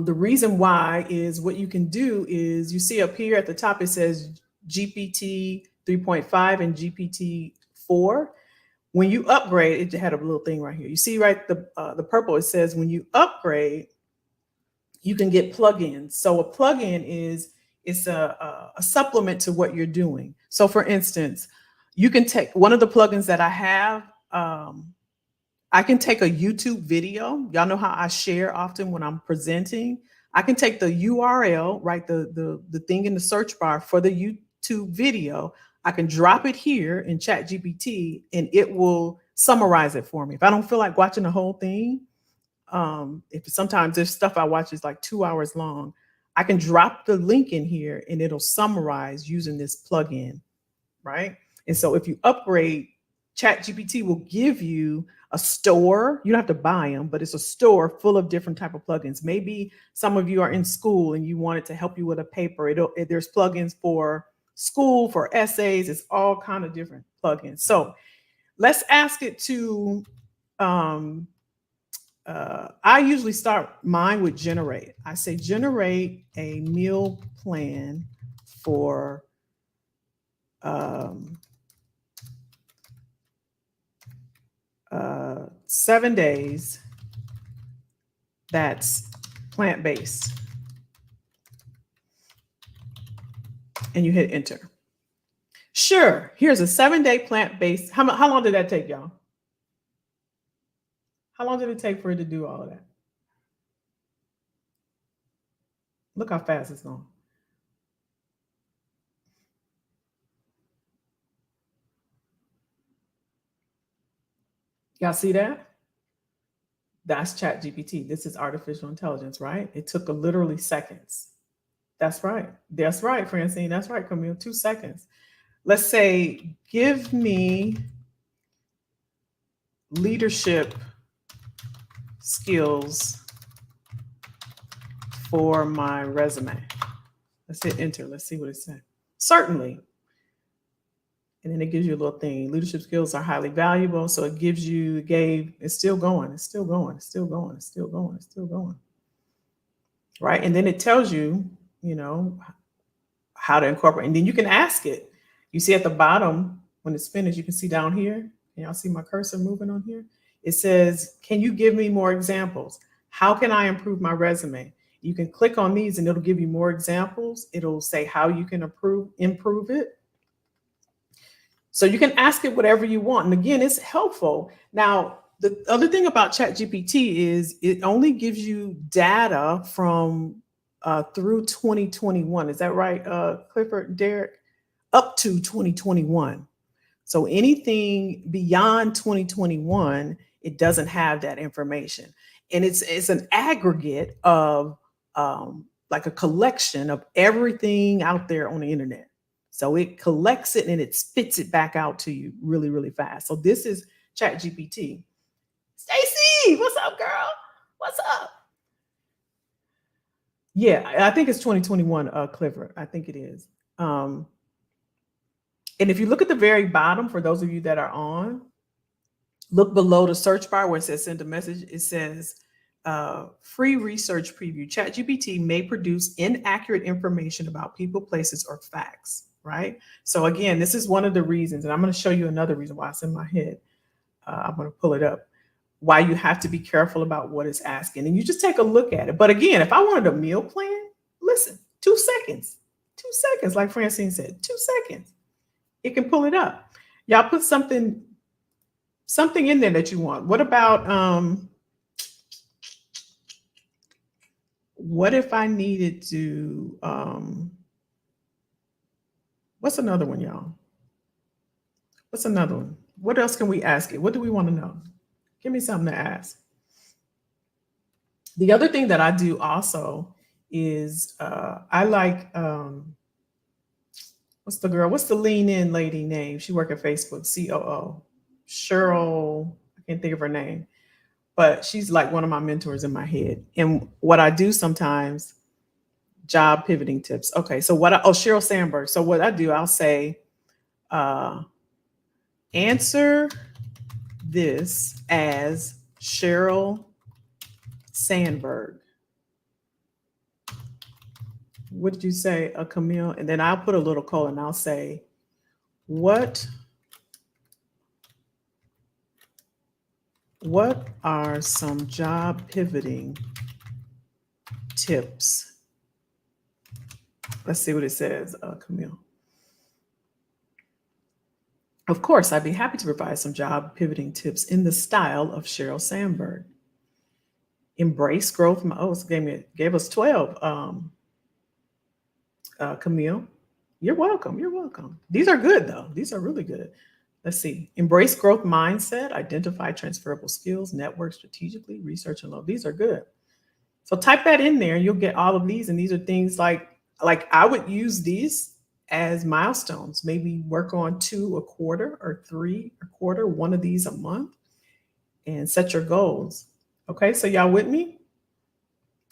[SPEAKER 11] the reason why is what you can do is you see up here at the top, it says GPT 3.5 and GPT 4. When you upgrade, it had a little thing right here. You see right the purple, it says when you upgrade, you can get plugins. So a plugin it's a supplement to what you're doing. So for instance, you can take one of the plugins that I have. I can take a YouTube video. Y'all know how I share often when I'm presenting. I can take the URL, right? The thing in the search bar for the YouTube video. I can drop it here in ChatGPT and it will summarize it for me. If I don't feel like watching the whole thing, if sometimes there's stuff I watch is like 2 hours long, I can drop the link in here and it'll summarize using this plugin, right? And so if you upgrade, ChatGPT will give you a store. You don't have to buy them, but it's a store full of different type of plugins. Maybe some of you are in school and you want it to help you with a paper. There's plugins for school, for essays. It's all kind of different plugins. So let's ask it to, I usually start mine with generate. I say generate a meal plan for 7 days that's plant-based. And you hit enter. Sure, here's a 7-day plant-based. How long did that take, y'all? How long did it take for it to do all of that? Look how fast it's going. Y'all see that? That's ChatGPT. This is artificial intelligence, right? It took literally seconds. That's right. That's right, Francine. That's right, Camille. 2 seconds. Let's say, give me leadership skills for my resume. Let's hit enter. Let's see what it said. Certainly. And then it gives you a little thing. Leadership skills are highly valuable. So it gives you, it's still going. It's still going. It's still going. It's still going. It's still going. Right. And then it tells you, how to incorporate. And then you can ask it. You see at the bottom, when it's finished, you can see down here. Can y'all see my cursor moving on here? It says, can you give me more examples? How can I improve my resume? You can click on these and it'll give you more examples. It'll say how you can improve it. So you can ask it whatever you want. And again, it's helpful. Now, the other thing about ChatGPT is it only gives you data from through 2021. Is that right, Clifford and Derek? Up to 2021. So anything beyond 2021, it doesn't have that information. And it's an aggregate of like a collection of everything out there on the internet. So it collects it and it spits it back out to you really, really fast. So this is ChatGPT. Stacy, what's up, girl? What's up? Yeah, I think it's 2021, Clifford. I think it is. And if you look at the very bottom, for those of you that are on, look below the search bar where it says send a message. It says free research preview. ChatGPT may produce inaccurate information about people, places, or facts, right? So again, this is one of the reasons, and I'm going to show you another reason why it's in my head. I'm going to pull it up. Why you have to be careful about what it's asking. And you just take a look at it. But again, if I wanted a meal plan, listen, 2 seconds. 2 seconds, like Francine said, 2 seconds. It can pull it up. Y'all put something in there that you want. What about what if I needed to what's another one, y'all? What's another one? What else can we ask it? What do we want to know? Give me something to ask. The other thing that I do also is I like what's the lean in lady name? She worked at Facebook, COO. Cheryl, I can't think of her name, but she's like one of my mentors in my head. And what I do sometimes, job pivoting tips. Okay, so Sheryl Sandberg. So what I do, I'll say, answer this as Sheryl Sandberg. What did you say, Camille? And then I'll put a little colon and I'll say, what are some job pivoting tips? Let's see what it says, Camille. Of course, I'd be happy to provide some job pivoting tips in the style of Sheryl Sandberg. Embrace growth. It gave us 12. Camille, you're welcome. You're welcome. These are good, though. These are really good. Let's see. Embrace growth mindset, identify transferable skills, network strategically, research and love. These are good. So type that in there. You'll get all of these. And these are things like I would use these as milestones. Maybe work on 2 a quarter or 3 a quarter, one of these a month, and set your goals. Okay, so y'all with me?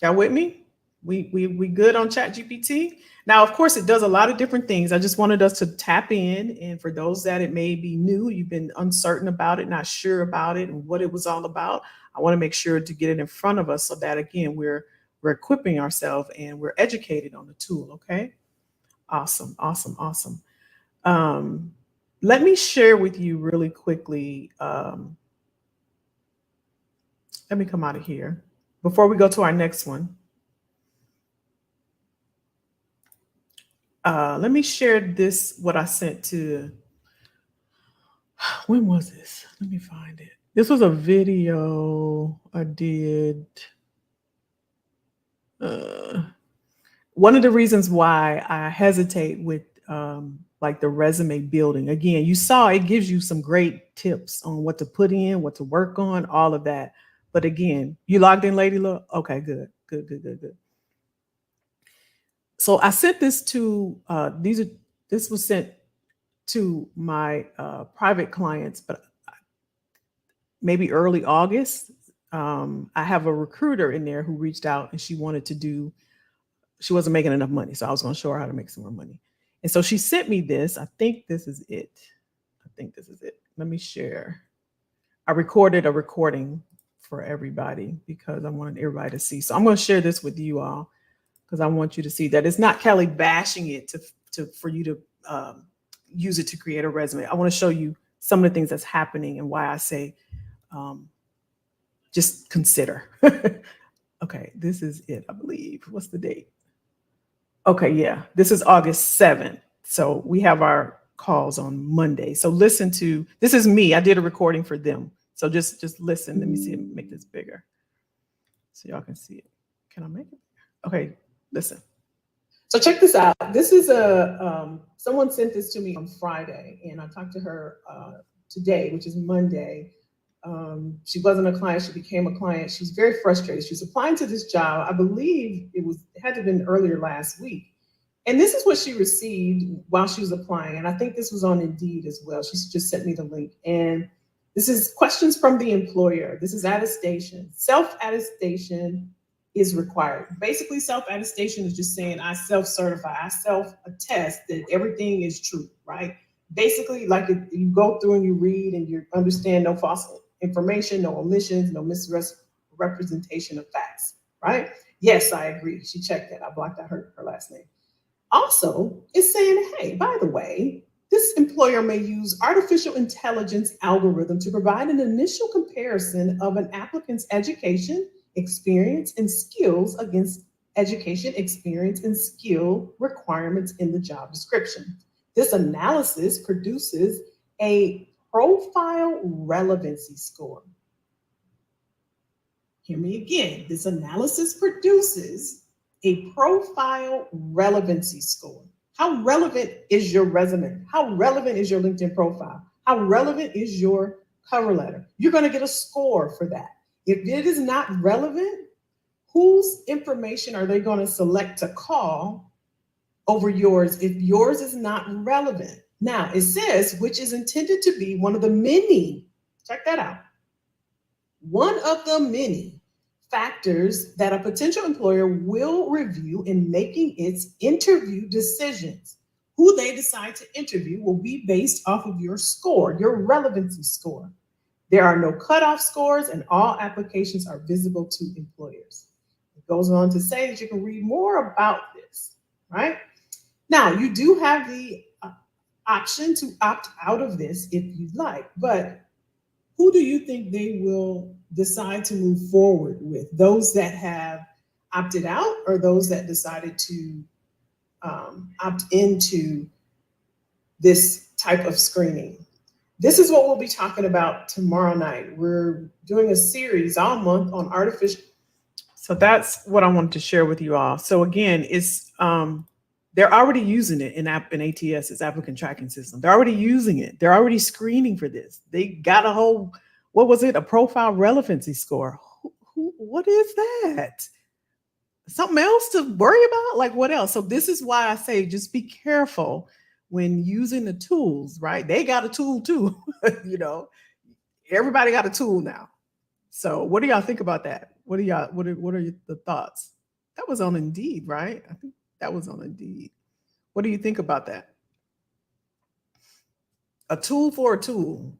[SPEAKER 11] Y'all with me? We good on ChatGPT? Now, of course, it does a lot of different things. I just wanted us to tap in. And for those that it may be new, you've been uncertain about it, not sure about it and what it was all about, I want to make sure to get it in front of us so that, again, we're equipping ourselves and we're educated on the tool, okay? Awesome, awesome, awesome. Let me share with you really quickly. Let me come out of here before we go to our next one. Let me share this, what I sent to, when was this? Let me find it. This was a video I did. One of the reasons why I hesitate with like the resume building, again, you saw it gives you some great tips on what to put in, what to work on, all of that. But again, you logged in, Lady Love? Okay, good. So I sent this to, this was sent to my private clients, but maybe early August. I have a recruiter in there who reached out and she wanted to do, she wasn't making enough money. So I was going to show her how to make some more money. And so she sent me this. I think this is it. Let me share. I recorded a recording for everybody because I wanted everybody to see. So I'm going to share this with you all because I want you to see that it's not Kelly bashing it for you to use it to create a resume. I want to show you some of the things that's happening and why I say just consider. Okay, this is it, I believe. What's the date? Okay, yeah, this is August 7th. So we have our calls on Monday. So listen to, this is me. I did a recording for them. So just listen. Let me see, make this bigger so y'all can see it. Can I make it? Okay, listen. So check this out. This is someone sent this to me on Friday and I talked to her today, which is Monday. She wasn't a client, she became a client. She's very frustrated. She's applying to this job. I believe it had to have been earlier last week. And this is what she received while she was applying. And I think this was on Indeed as well. She just sent me the link. And this is questions from the employer. This is attestation. Self-attestation is required. Basically, self-attestation is just saying I self-certify, I self-attest that everything is true, right? Basically, like you go through and you read and you understand no false information, no omissions, no misrepresentation of facts, right? Yes, I agree. She checked that. I blocked out her last name. Also, it's saying, hey, by the way, this employer may use artificial intelligence algorithm to provide an initial comparison of an applicant's education, experience, and skills against education, experience, and skill requirements in the job description. This analysis produces a profile relevancy score. Hear me again. This analysis produces a profile relevancy score. How relevant is your resume? How relevant is your LinkedIn profile? How relevant is your cover letter? You're going to get a score for that. If it is not relevant, whose information are they going to select to call over yours if yours is not relevant? Now, it says, which is intended to be one of the many, check that out, one of the many factors that a potential employer will review in making its interview decisions. Who they decide to interview will be based off of your score, your relevancy score. There are no cutoff scores and all applications are visible to employers. It goes on to say that you can read more about this, right? Now, you do have the option to opt out of this if you'd like, but who do you think they will decide to move forward with? Those that have opted out or those that decided to opt into this type of screening? This is what we'll be talking about tomorrow night. We're doing a series all month on artificial. So that's what I wanted to share with you all. So again, it's they're already using it in ATS, its applicant tracking system. They're already using it. They're already screening for this. They got a whole, what was it? A profile relevancy score. What is that? Something else to worry about? Like what else? So this is why I say just be careful when using the tools, right? They got a tool too. You know, everybody got a tool now. So what do y'all think about that? What are the thoughts? That was on Indeed, right? I think that was on Indeed. What do you think about that? A tool for a tool.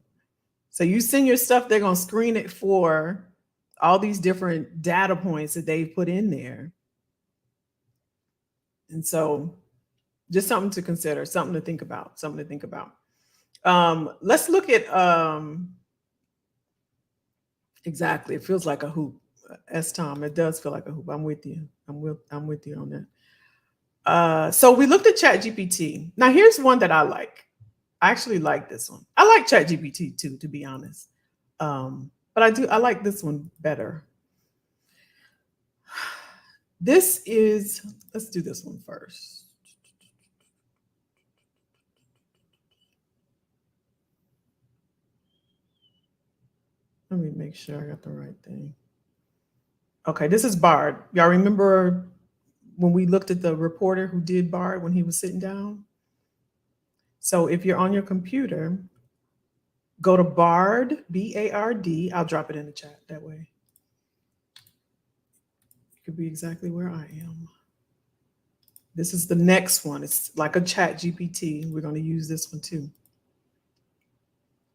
[SPEAKER 11] So you send your stuff, they're going to screen it for all these different data points that they've put in there. And so just something to consider, something to think about, Let's look at, exactly. It feels like a hoop. Tom, it does feel like a hoop. I'm with you. I'm with you on that. So we looked at ChatGPT. Now here's one that I like. I actually like this one. I like ChatGPT too, to be honest. But I like this one better. Let's do this one first. Let me make sure I got the right thing. Okay, this is Bard. Y'all remember when we looked at the reporter who did Bard when he was sitting down? So if you're on your computer, go to Bard, B-A-R-D. I'll drop it in the chat that way. It could be exactly where I am. This is the next one. It's like a Chat GPT. We're going to use this one too.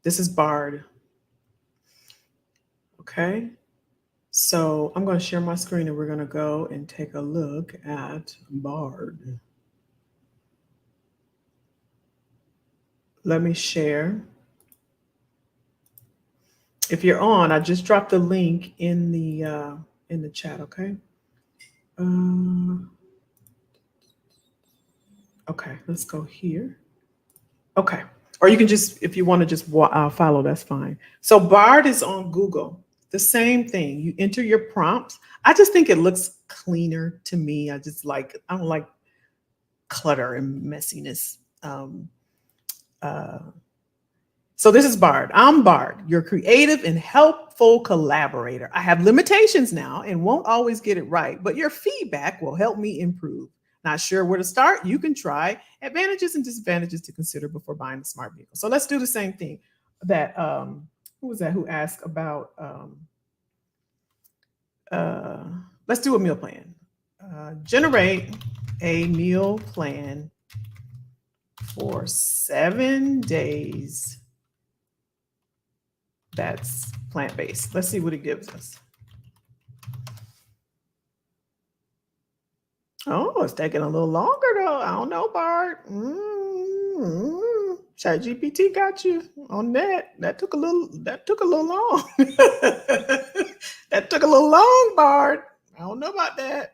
[SPEAKER 11] This is Bard. Okay. So I'm going to share my screen and we're going to go and take a look at Bard. Let me share. If you're on, I just dropped the link in the chat, okay? Okay, let's go here. Okay, or you can just, if you want to just follow, that's fine. So Bard is on Google. The same thing. You enter your prompts. I just think it looks cleaner to me. I don't like clutter and messiness. So this is Bard. I'm Bard, your creative and helpful collaborator. I have limitations now and won't always get it right, but your feedback will help me improve. Not sure where to start? You can try advantages and disadvantages to consider before buying a smart vehicle. So let's do the same thing that who was that who asked about let's do a meal plan. Generate a meal plan for 7 days that's plant-based. Let's see what it gives us. Oh, it's taking a little longer though. I don't know, Bart. ChatGPT got you on that. That took a little long. That took a little long, Bart. I don't know about that.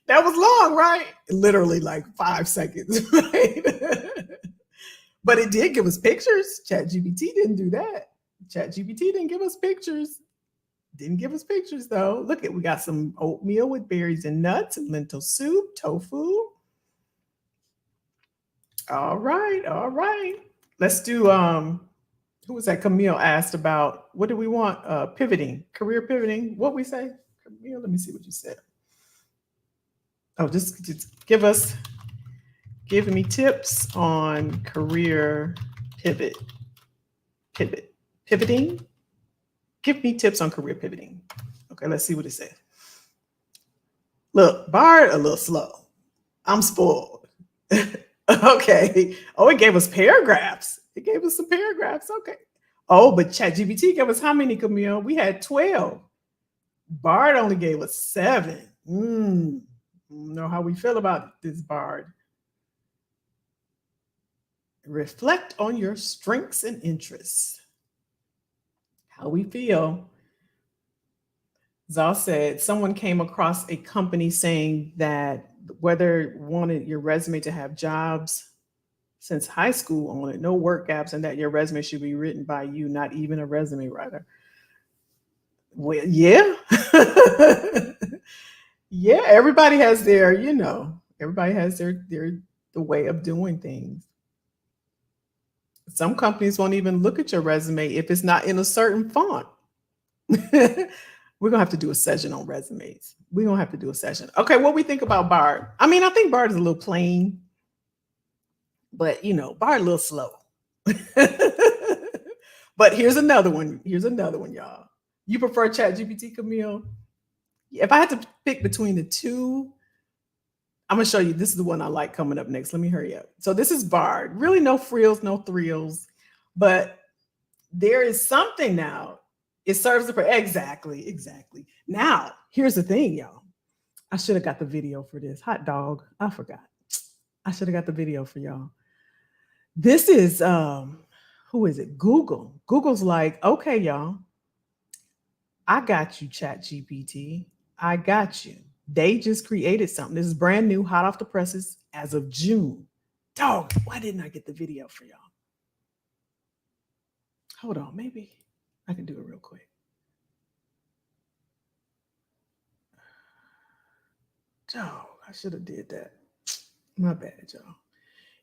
[SPEAKER 11] That was long, right? Literally like 5 seconds, right? But it did give us pictures. ChatGPT didn't do that. ChatGPT didn't give us pictures. Didn't give us pictures though. Look at, we got some oatmeal with berries and nuts, and lentil soup, tofu. All right. Let's do who was that? Camille asked about what do we want? Pivoting, career pivoting. What we say? Camille, let me see what you said. Oh, just give me tips on career pivoting. Give me tips on career pivoting. Okay, let's see what it says. Look, Bard a little slow. I'm spoiled. Okay. Oh, it gave us paragraphs. It gave us some paragraphs. Okay. Oh, but ChatGPT gave us how many, Camille? We had 12. Bard only gave us 7. Know how we feel about this, Bard. Reflect on your strengths and interests. How we feel. Zal said someone came across a company saying that whether wanted your resume to have jobs since high school on it, no work gaps, and that your resume should be written by you, not even a resume writer. Well, yeah. Yeah, everybody has their, everybody has their the way of doing things. Some companies won't even look at your resume if it's not in a certain font. We're going to have to do a session on resumes. We're going to have to do a session. Okay, what we think about Bard? I mean, I think Bard is a little plain, but, Bard a little slow. But here's another one. Y'all. You prefer ChatGPT, Camille? If I had to pick between the two, I'm going to show you. This is the one I like coming up next. Let me hurry up. So this is Bard. Really no frills, no thrills, but there is something now. It serves the purpose. Exactly. Now, here's the thing, y'all. I should have got the video for this. Hot dog. I forgot. I should have got the video for y'all. This is, who is it? Google. Google's like, okay, y'all. I got you, ChatGPT. I got you. They just created something. This is brand new, hot off the presses as of June. Dog, why didn't I get the video for y'all? Hold on, maybe I can do it real quick. Dog, I should have did that. My bad, y'all.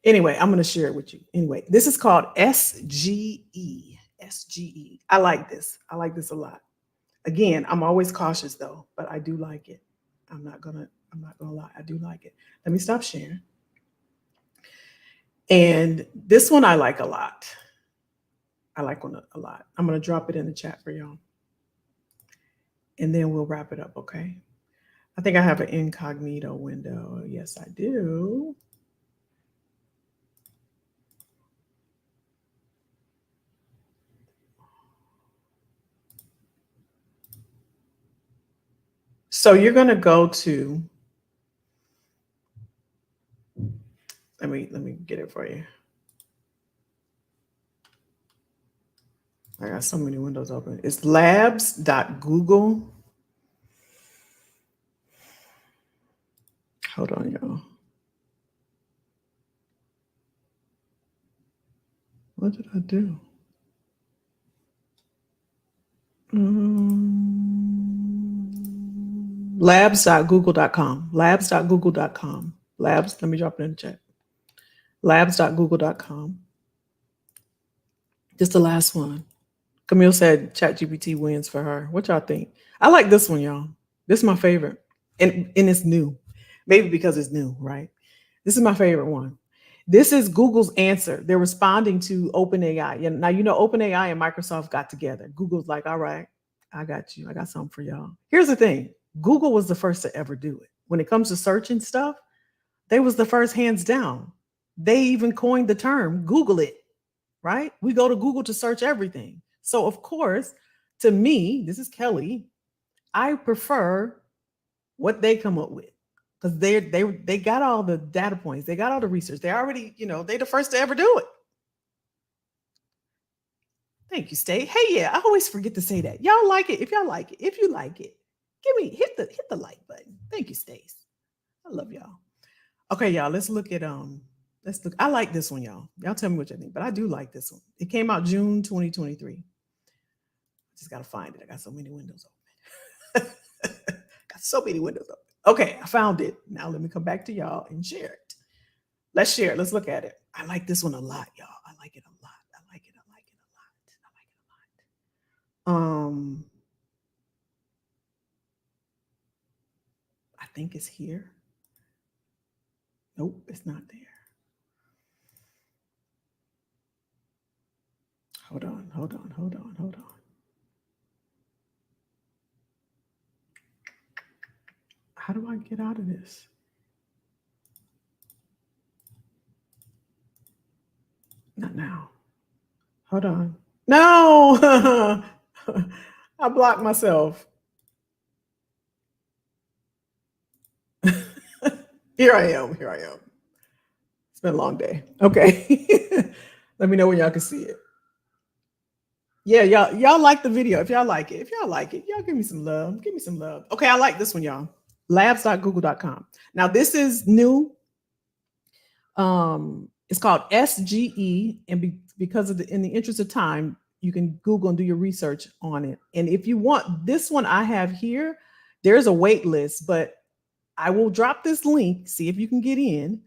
[SPEAKER 11] Anyway, I'm going to share it with you. Anyway, this is called SGE. SGE. I like this. I like this a lot. Again, I'm always cautious though, but I do like it. I'm not gonna lie. I do like it. Let me stop sharing. And this one I like a lot. I like one a lot. I'm gonna drop it in the chat for y'all. And then we'll wrap it up, okay? I think I have an incognito window. Yes, I do. So you're going to go to, let me get it for you. I got so many windows open. It's labs.google. Hold on, y'all. What did I do? Labs.google.com. Labs.google.com. Labs, let me drop it in the chat. Labs.google.com. Just the last one. Camille said ChatGPT wins for her. What y'all think? I like this one, y'all. This is my favorite. And it's new. Maybe because it's new, right? This is my favorite one. This is Google's answer. They're responding to OpenAI. Now, OpenAI and Microsoft got together. Google's like, all right, I got you. I got something for y'all. Here's the thing. Google was the first to ever do it. When it comes to searching stuff, they was the first, hands down. They even coined the term Google it, right? We go to Google to search everything. So of course, to me, this is Kelly, I prefer what they come up with because they got all the data points, they got all the research, they already, they the first to ever do it. Thank you, State. Hey, yeah, I always forget to say that. Y'all like it. If y'all like it, if you like it, hit the like button. Thank you, Stace. I love y'all. Okay, y'all, let's look. I like this one, y'all. Y'all tell me what you think, but I do like this one. It came out June 2023. Just gotta find it. I got so many windows open. Got so many windows open. Okay, I found it. Now let me come back to y'all and share it. Let's share it. Let's look at it. I like this one a lot, y'all. I like it a lot. I like it a lot. I think it's here. Nope, it's not there. Hold on. How do I get out of this? Not now. Hold on. No! I blocked myself. Here I am. It's been a long day. Okay. Let me know when y'all can see it. Yeah, y'all like the video. If y'all like it, y'all give me some love. Okay, I like this one, y'all. Labs.google.com. Now this is new. It's called SGE, and because of in the interest of time, you can Google and do your research on it. And if you want this one, I have here. There's a wait list, but I will drop this link. See if you can get in.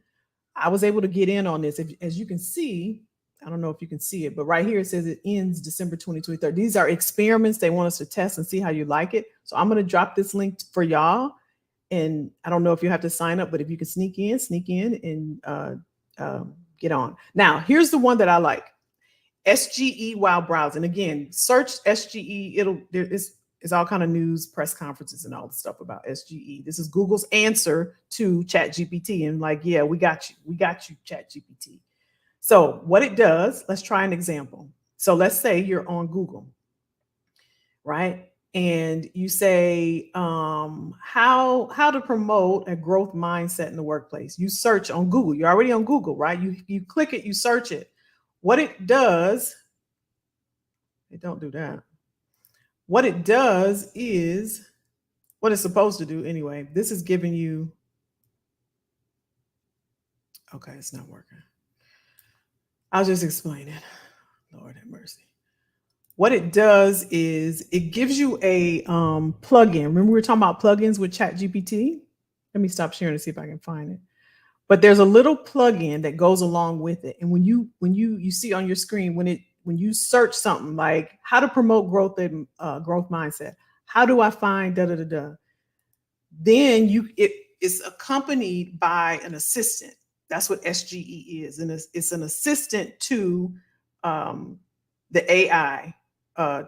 [SPEAKER 11] I was able to get in on this. As you can see, I don't know if you can see it, but right here it says it ends December 2023. These are experiments they want us to test and see how you like it. So I'm going to drop this link for y'all. And I don't know if you have to sign up, but if you can sneak in and get on. Now, here's the one that I like. SGE while browsing. Again, search SGE. It's all kind of news, press conferences, and all the stuff about SGE. This is Google's answer to ChatGPT. And like, yeah, we got you, ChatGPT. So what it does, let's try an example. So let's say you're on Google, right? And you say, how to promote a growth mindset in the workplace. You search on Google. You're already on Google, right? You click it, you search it. What it does, it don't do that. What it does is what it's supposed to do anyway. This is giving you, okay, it's not working. I'll just explain it. Lord have mercy. What it does is it gives you a plugin. Remember we were talking about plugins with ChatGPT? Let me stop sharing to see if I can find it. But there's a little plugin that goes along with it. And when you see on your screen, when you search something like how to promote growth and growth mindset, how do I find then it's accompanied by an assistant. That's what SGE is. And it's an assistant to the AI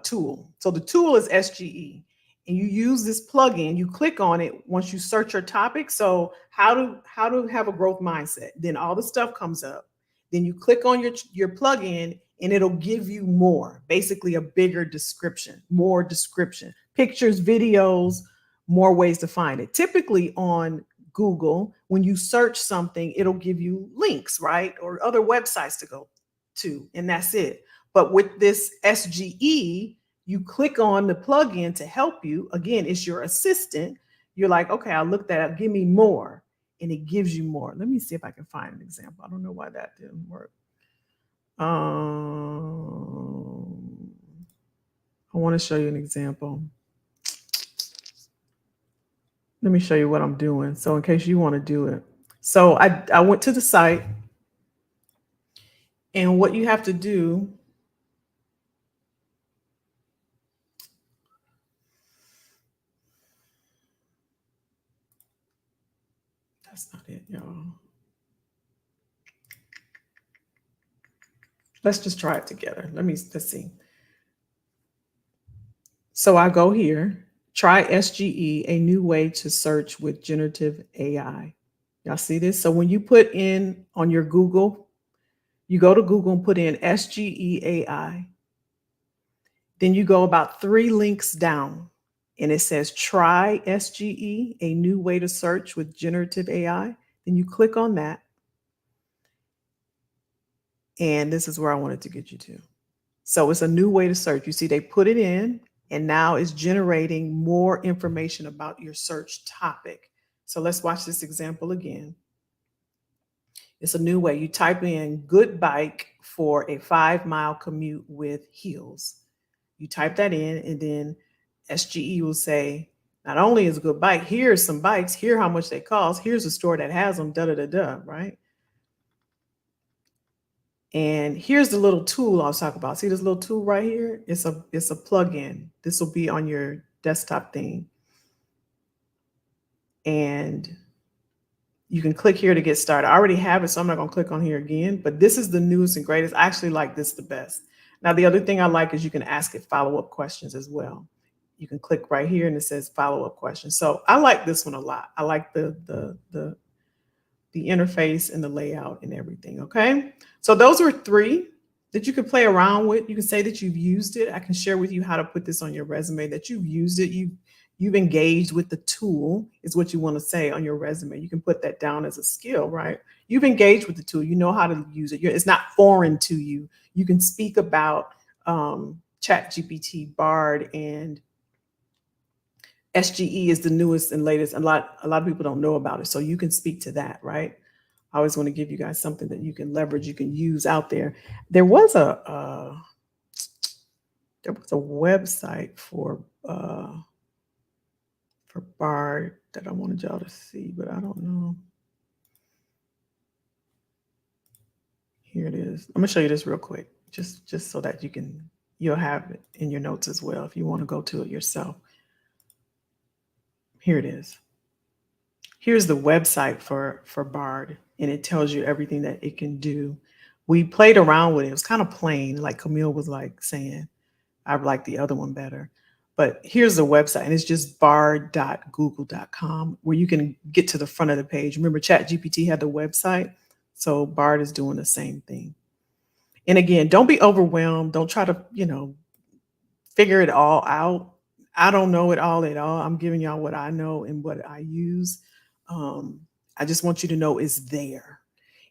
[SPEAKER 11] tool. So the tool is SGE. And you use this plugin, you click on it once you search your topic. So how to have a growth mindset. Then all the stuff comes up. Then you click on your plugin and it'll give you more, basically a bigger description, more description, pictures, videos, more ways to find it. Typically on Google, when you search something, it'll give you links, right? Or other websites to go to, and that's it. But with this SGE, you click on the plugin to help you. Again, it's your assistant. You're like, okay, I'll look that up. Give me more. And it gives you more. Let me see if I can find an example. I don't know why that didn't work. I want to show you an example. Let me show you what I'm doing. So in case you want to do it. So I went to the site. And what you have to do, That's not it, y'all. Let's just try it together. Let's see. So I go here, try SGE, a new way to search with generative AI. Y'all see this? So when you put in on your Google, you go to Google and put in SGE AI. Then you go about 3 links down and it says try SGE, a new way to search with generative AI. Then you click on that. And this is where I wanted to get you to. So it's a new way to search. You see, they put it in and now it's generating more information about your search topic. So let's watch this example again. It's a new way. You type in good bike for a 5-mile commute with heels. You type that in and then SGE will say, not only is a good bike, here's some bikes, here how much they cost, here's a store that has them, da-da-da-da, right? And here's the little tool I was talking about. See this little tool right here? It's a plugin. This will be on your desktop thing. And you can click here to get started. I already have it, so I'm not going to click on here again. But this is the newest and greatest. I actually like this the best. Now, the other thing I like is you can ask it follow-up questions as well. You can click right here and it says follow-up questions. So I like this one a lot. I like the interface and the layout and everything. Okay. So those are 3 that you can play around with. You can say that you've used it. I can share with you how to put this on your resume, that you've used it. You've engaged with the tool is what you want to say on your resume. You can put that down as a skill, right? You've engaged with the tool. You know how to use it. It's not foreign to you. You can speak about ChatGPT, Bard, and SGE is the newest and latest. A lot of people don't know about it. So you can speak to that, right? I always want to give you guys something that you can leverage, you can use out there. There was a website for Bard that I wanted y'all to see, but I don't know. Here it is. I'm gonna show you this real quick, just so that you'll have it in your notes as well if you want to go to it yourself. Here it is. Here's the website for Bard, and it tells you everything that it can do. We played around with it. It was kind of plain, like Camille was like saying, I like the other one better. But here's the website, and it's just bard.google.com, where you can get to the front of the page. Remember, ChatGPT had the website, so Bard is doing the same thing. And again, don't be overwhelmed. Don't try to, figure it all out. I don't know it all at all. I'm giving y'all what I know and what I use. I just want you to know it's there.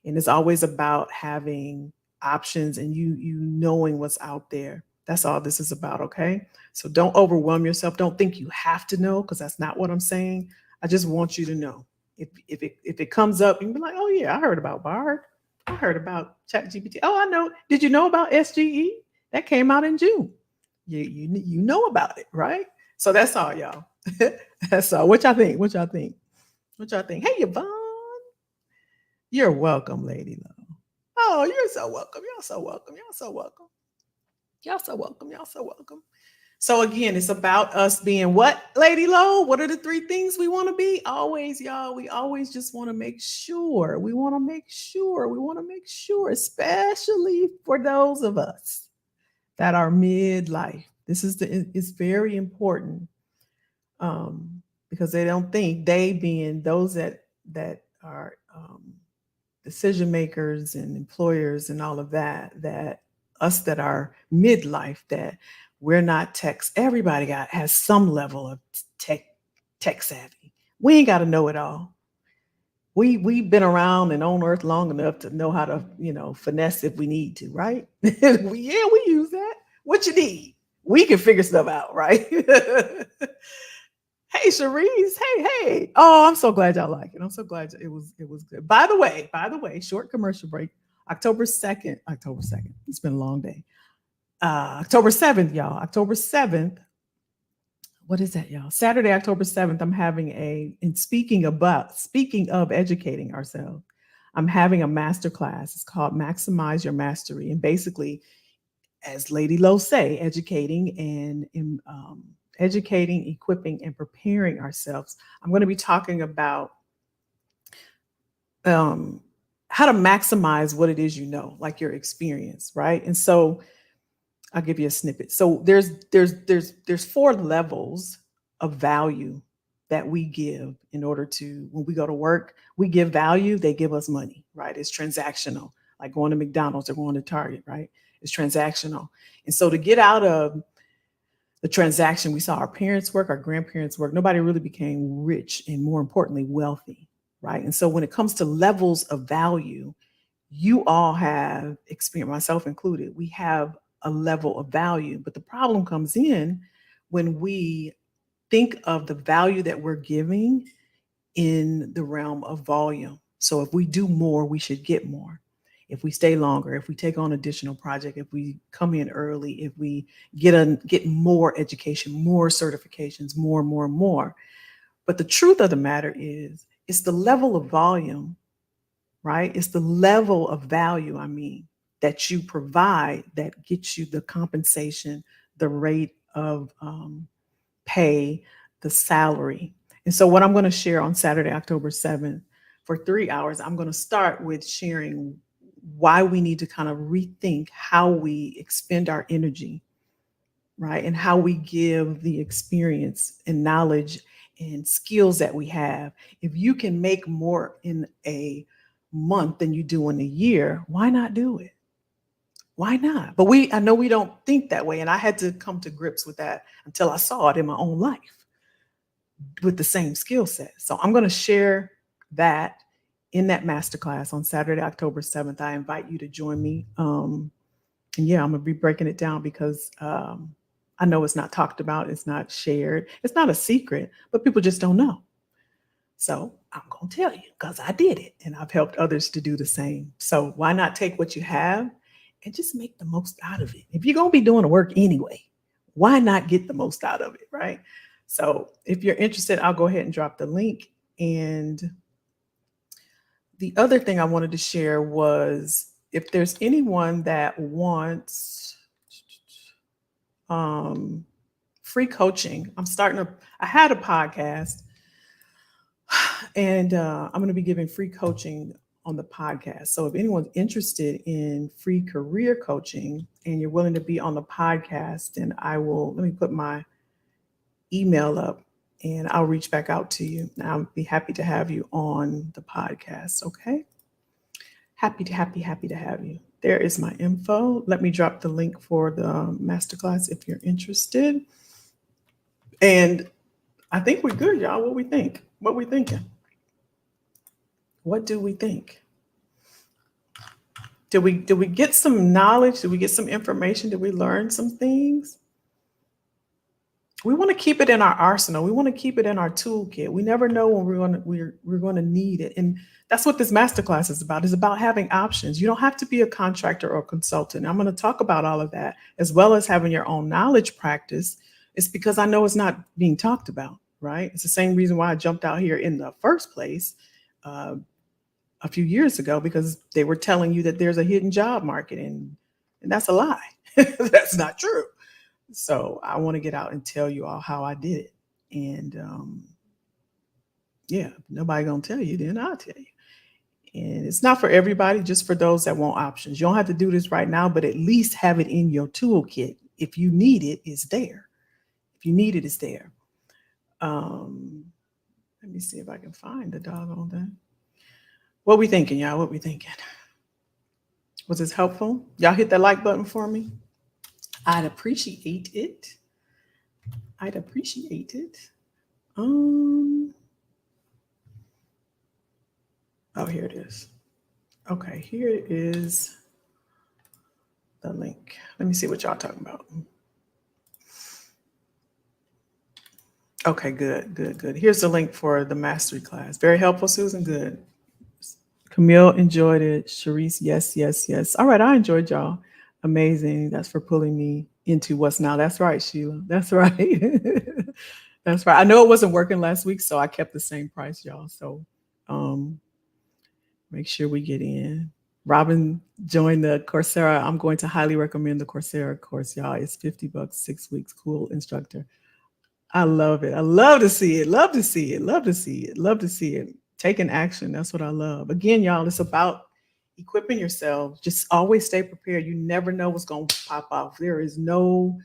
[SPEAKER 11] And it's always about having options and you knowing what's out there. That's all this is about, okay? So don't overwhelm yourself. Don't think you have to know, because that's not what I'm saying. I just want you to know. If it comes up, you can be like, oh yeah, I heard about Bard. I heard about ChatGPT. Oh, I know. Did you know about SGE? That came out in June. You know about it, right? So that's all, y'all. That's all. What y'all think? What y'all think? What y'all think? Hey, Yvonne. You're welcome, Lady Love. Oh, you're so welcome. Y'all so welcome. Y'all so welcome. Y'all so welcome. Y'all so welcome. So again, it's about us being what, Lady Low? What are the 3 things we want to be? Always, y'all. We always just want to make sure. We want to make sure. We want to make sure, especially for those of us that are midlife. It's very important because they don't think, they being those that are decision makers and employers and all of that us that are midlife, that we're not techs. Everybody has some level of tech savvy. We ain't got to know it all. We've been around and on earth long enough to know how to, finesse if we need to, right? we use that. What you need? We can figure stuff out, right? Hey, Cherise. Hey. Oh, I'm so glad y'all like it. I'm so glad it was good. By the way, short commercial break. October 2nd. It's been a long day. October 7th, y'all. October 7th. What is that, y'all? Saturday, October 7th, I'm having and speaking of educating ourselves, I'm having a masterclass. It's called Maximize Your Mastery. And basically, as Lady Low say, educating, equipping, and preparing ourselves. I'm going to be talking about how to maximize what it is you know, like your experience, right? And so I'll give you a snippet. So there's 4 levels of value that we give in order to, when we go to work, we give value, they give us money, right? It's transactional, like going to McDonald's or going to Target, right? It's transactional. And so to get out of the transaction, we saw our parents work, our grandparents work. Nobody really became rich and, more importantly, wealthy, right? And so when it comes to levels of value, you all have experience, myself included, we have a level of value. But the problem comes in when we think of the value that we're giving in the realm of volume. So if we do more, we should get more. If we stay longer, if we take on additional project, if we come in early, if we get more education, more certifications, more. But the truth of the matter is, it's the level of volume, right? It's the level of value, that you provide that gets you the compensation, the rate of pay, the salary. And so what I'm going to share on Saturday, October 7th, for 3 hours, I'm going to start with sharing why we need to kind of rethink how we expend our energy, right? And how we give the experience and knowledge and skills that we have. If you can make more in a month than you do in a year, why not do it? Why not? But I know we don't think that way. And I had to come to grips with that until I saw it in my own life with the same skill set. So I'm going to share that in that masterclass on Saturday, October 7th. I invite you to join me. And yeah, I'm going to be breaking it down because I know it's not talked about. It's not shared. It's not a secret, but people just don't know. So I'm going to tell you because I did it and I've helped others to do the same. So why not take what you have and just make the most out of it? If you're going to be doing the work anyway, why not get the most out of it, right? So if you're interested, I'll go ahead and drop the link. And the other thing I wanted to share was, if there's anyone that wants free coaching, I had a podcast, and I'm going to be giving free coaching on the podcast. So if anyone's interested in free career coaching and you're willing to be on the podcast, then let me put my email up and I'll reach back out to you. I'll be happy to have you on the podcast. Okay. Happy to have you. There is my info. Let me drop the link for the masterclass if you're interested. And I think we're good, y'all. What we think? What we thinking? What do we think? Did we get some knowledge? Did we get some information? Did we learn some things? We want to keep it in our arsenal. We want to keep it in our toolkit. We never know when we're going to need it. And that's what this masterclass is about. It's about having options. You don't have to be a contractor or consultant. I'm going to talk about all of that, as well as having your own knowledge practice. It's because I know it's not being talked about, right? It's the same reason why I jumped out here in the first place a few years ago, because they were telling you that there's a hidden job market, and that's a lie. That's not true. So I want to get out and tell you all how I did it. And yeah, if nobody gonna tell you, then I'll tell you. And it's not for everybody, just for those that want options. You don't have to do this right now, but at least have it in your toolkit. If you need it, it's there. If you need it, it's there. Let me see if I can find the doggone thing. What we thinking, y'all? What we thinking? Was this helpful? Y'all hit that like button for me. I'd appreciate it. Oh, here it is. Okay, here is the link. Let me see what y'all talking about. Okay, good. Here's the link for the mastery class. Very helpful, Susan. Good. Camille enjoyed it. Sharice, yes. All right, I enjoyed y'all. Amazing. That's for pulling me into what's now. That's right, Sheila. That's right. That's right. I know it wasn't working last week, so I kept the same price, y'all. So make sure we get in. Robin joined the Coursera. I'm going to highly recommend the Coursera course, y'all. It's $50, 6 weeks. Cool instructor. I love it. I love to see it. Love to see it. Taking action. That's what I love. Again, y'all, it's about equipping yourself. Just always stay prepared. You never know what's going to pop off. There is no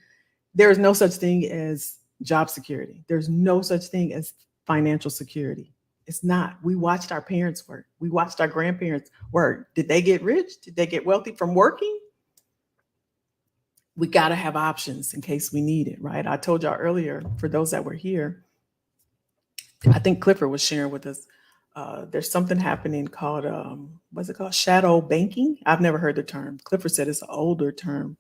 [SPEAKER 11] such thing as job security. There's no such thing as financial security. It's not. We watched our parents work. We watched our grandparents work. Did they get rich? Did they get wealthy from working? We got to have options in case we need it, right? I told y'all earlier, for those that were here, I think Clifford was sharing with us, there's something happening called, what's it called? Shadow banking. I've never heard the term. Clifford said it's an older term,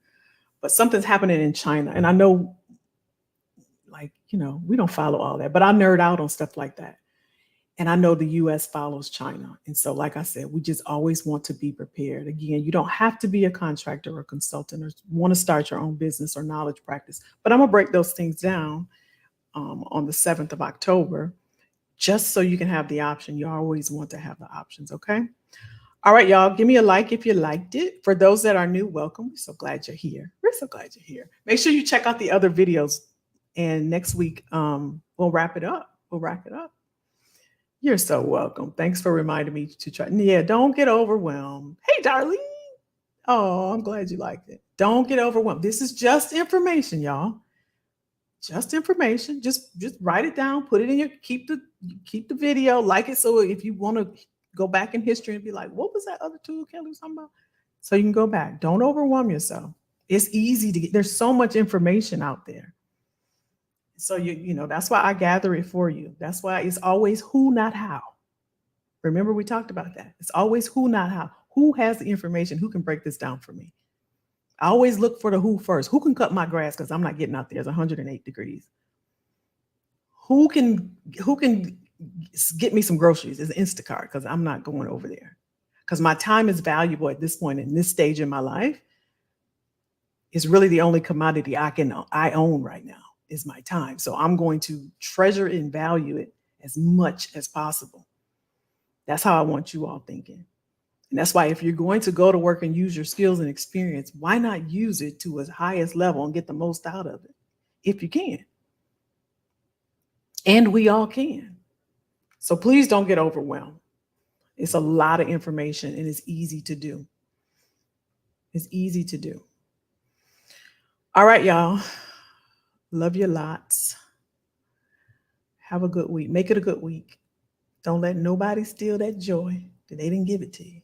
[SPEAKER 11] but something's happening in China. And I know, like, we don't follow all that, but I nerd out on stuff like that. And I know the US follows China. And so, like I said, we just always want to be prepared. Again, you don't have to be a contractor or consultant or want to start your own business or knowledge practice. But I'm going to break those things down on the 7th of October, just so you can have the option. You always want to have the options, okay? All right, y'all, give me a like if you liked it. For those that are new, welcome. We're so glad you're here. We're so glad you're here. Make sure you check out the other videos. And next week, we'll wrap it up. You're so welcome. Thanks for reminding me to try. Yeah, don't get overwhelmed. Hey, Darlene. Oh, I'm glad you liked it. Don't get overwhelmed. This is just information, y'all. Just information. Just write it down. Put it in your. Keep the video. Like it, so if you want to go back in history and be like, what was that other tool Kelly was talking about? So you can go back. Don't overwhelm yourself. It's easy to get. There's so much information out there. So that's why I gather it for you. That's why it's always who, not how. Remember, we talked about that. It's always who, not how. Who has the information? Who can break this down for me? I always look for the who first. Who can cut my grass? Because I'm not getting out there. It's 108 degrees. Who can get me some groceries? It's Instacart, because I'm not going over there. Because my time is valuable at this point in this stage in my life. It's really the only commodity I own right now. Is my time. So I'm going to treasure and value it as much as possible. That's how I want you all thinking. And that's why if you're going to go to work and use your skills and experience, why not use it to its highest level and get the most out of it if you can? And we all can. So please don't get overwhelmed. It's a lot of information and it's easy to do. It's easy to do. All right, y'all. Love you lots. Have a good week. Make it a good week. Don't let nobody steal that joy that they didn't give it to you.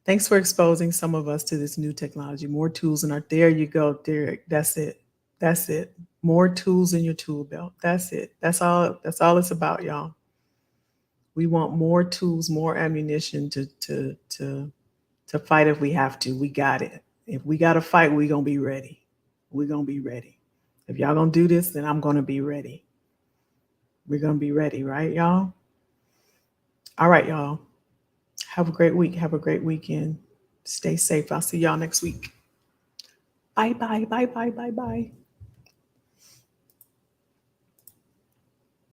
[SPEAKER 11] Thanks for exposing some of us to this new technology. More tools in our, there you go, Derek. That's it. That's it. More tools in your tool belt. That's it. That's all it's about, y'all. We want more tools, more ammunition to fight if we have to. We got it. If we got to fight, we're going to be ready. We're going to be ready. If y'all going to do this, then I'm going to be ready. We're going to be ready, right, y'all? All right, y'all. Have a great week. Have a great weekend. Stay safe. I'll see y'all next week. Bye, bye, bye, bye, bye, bye.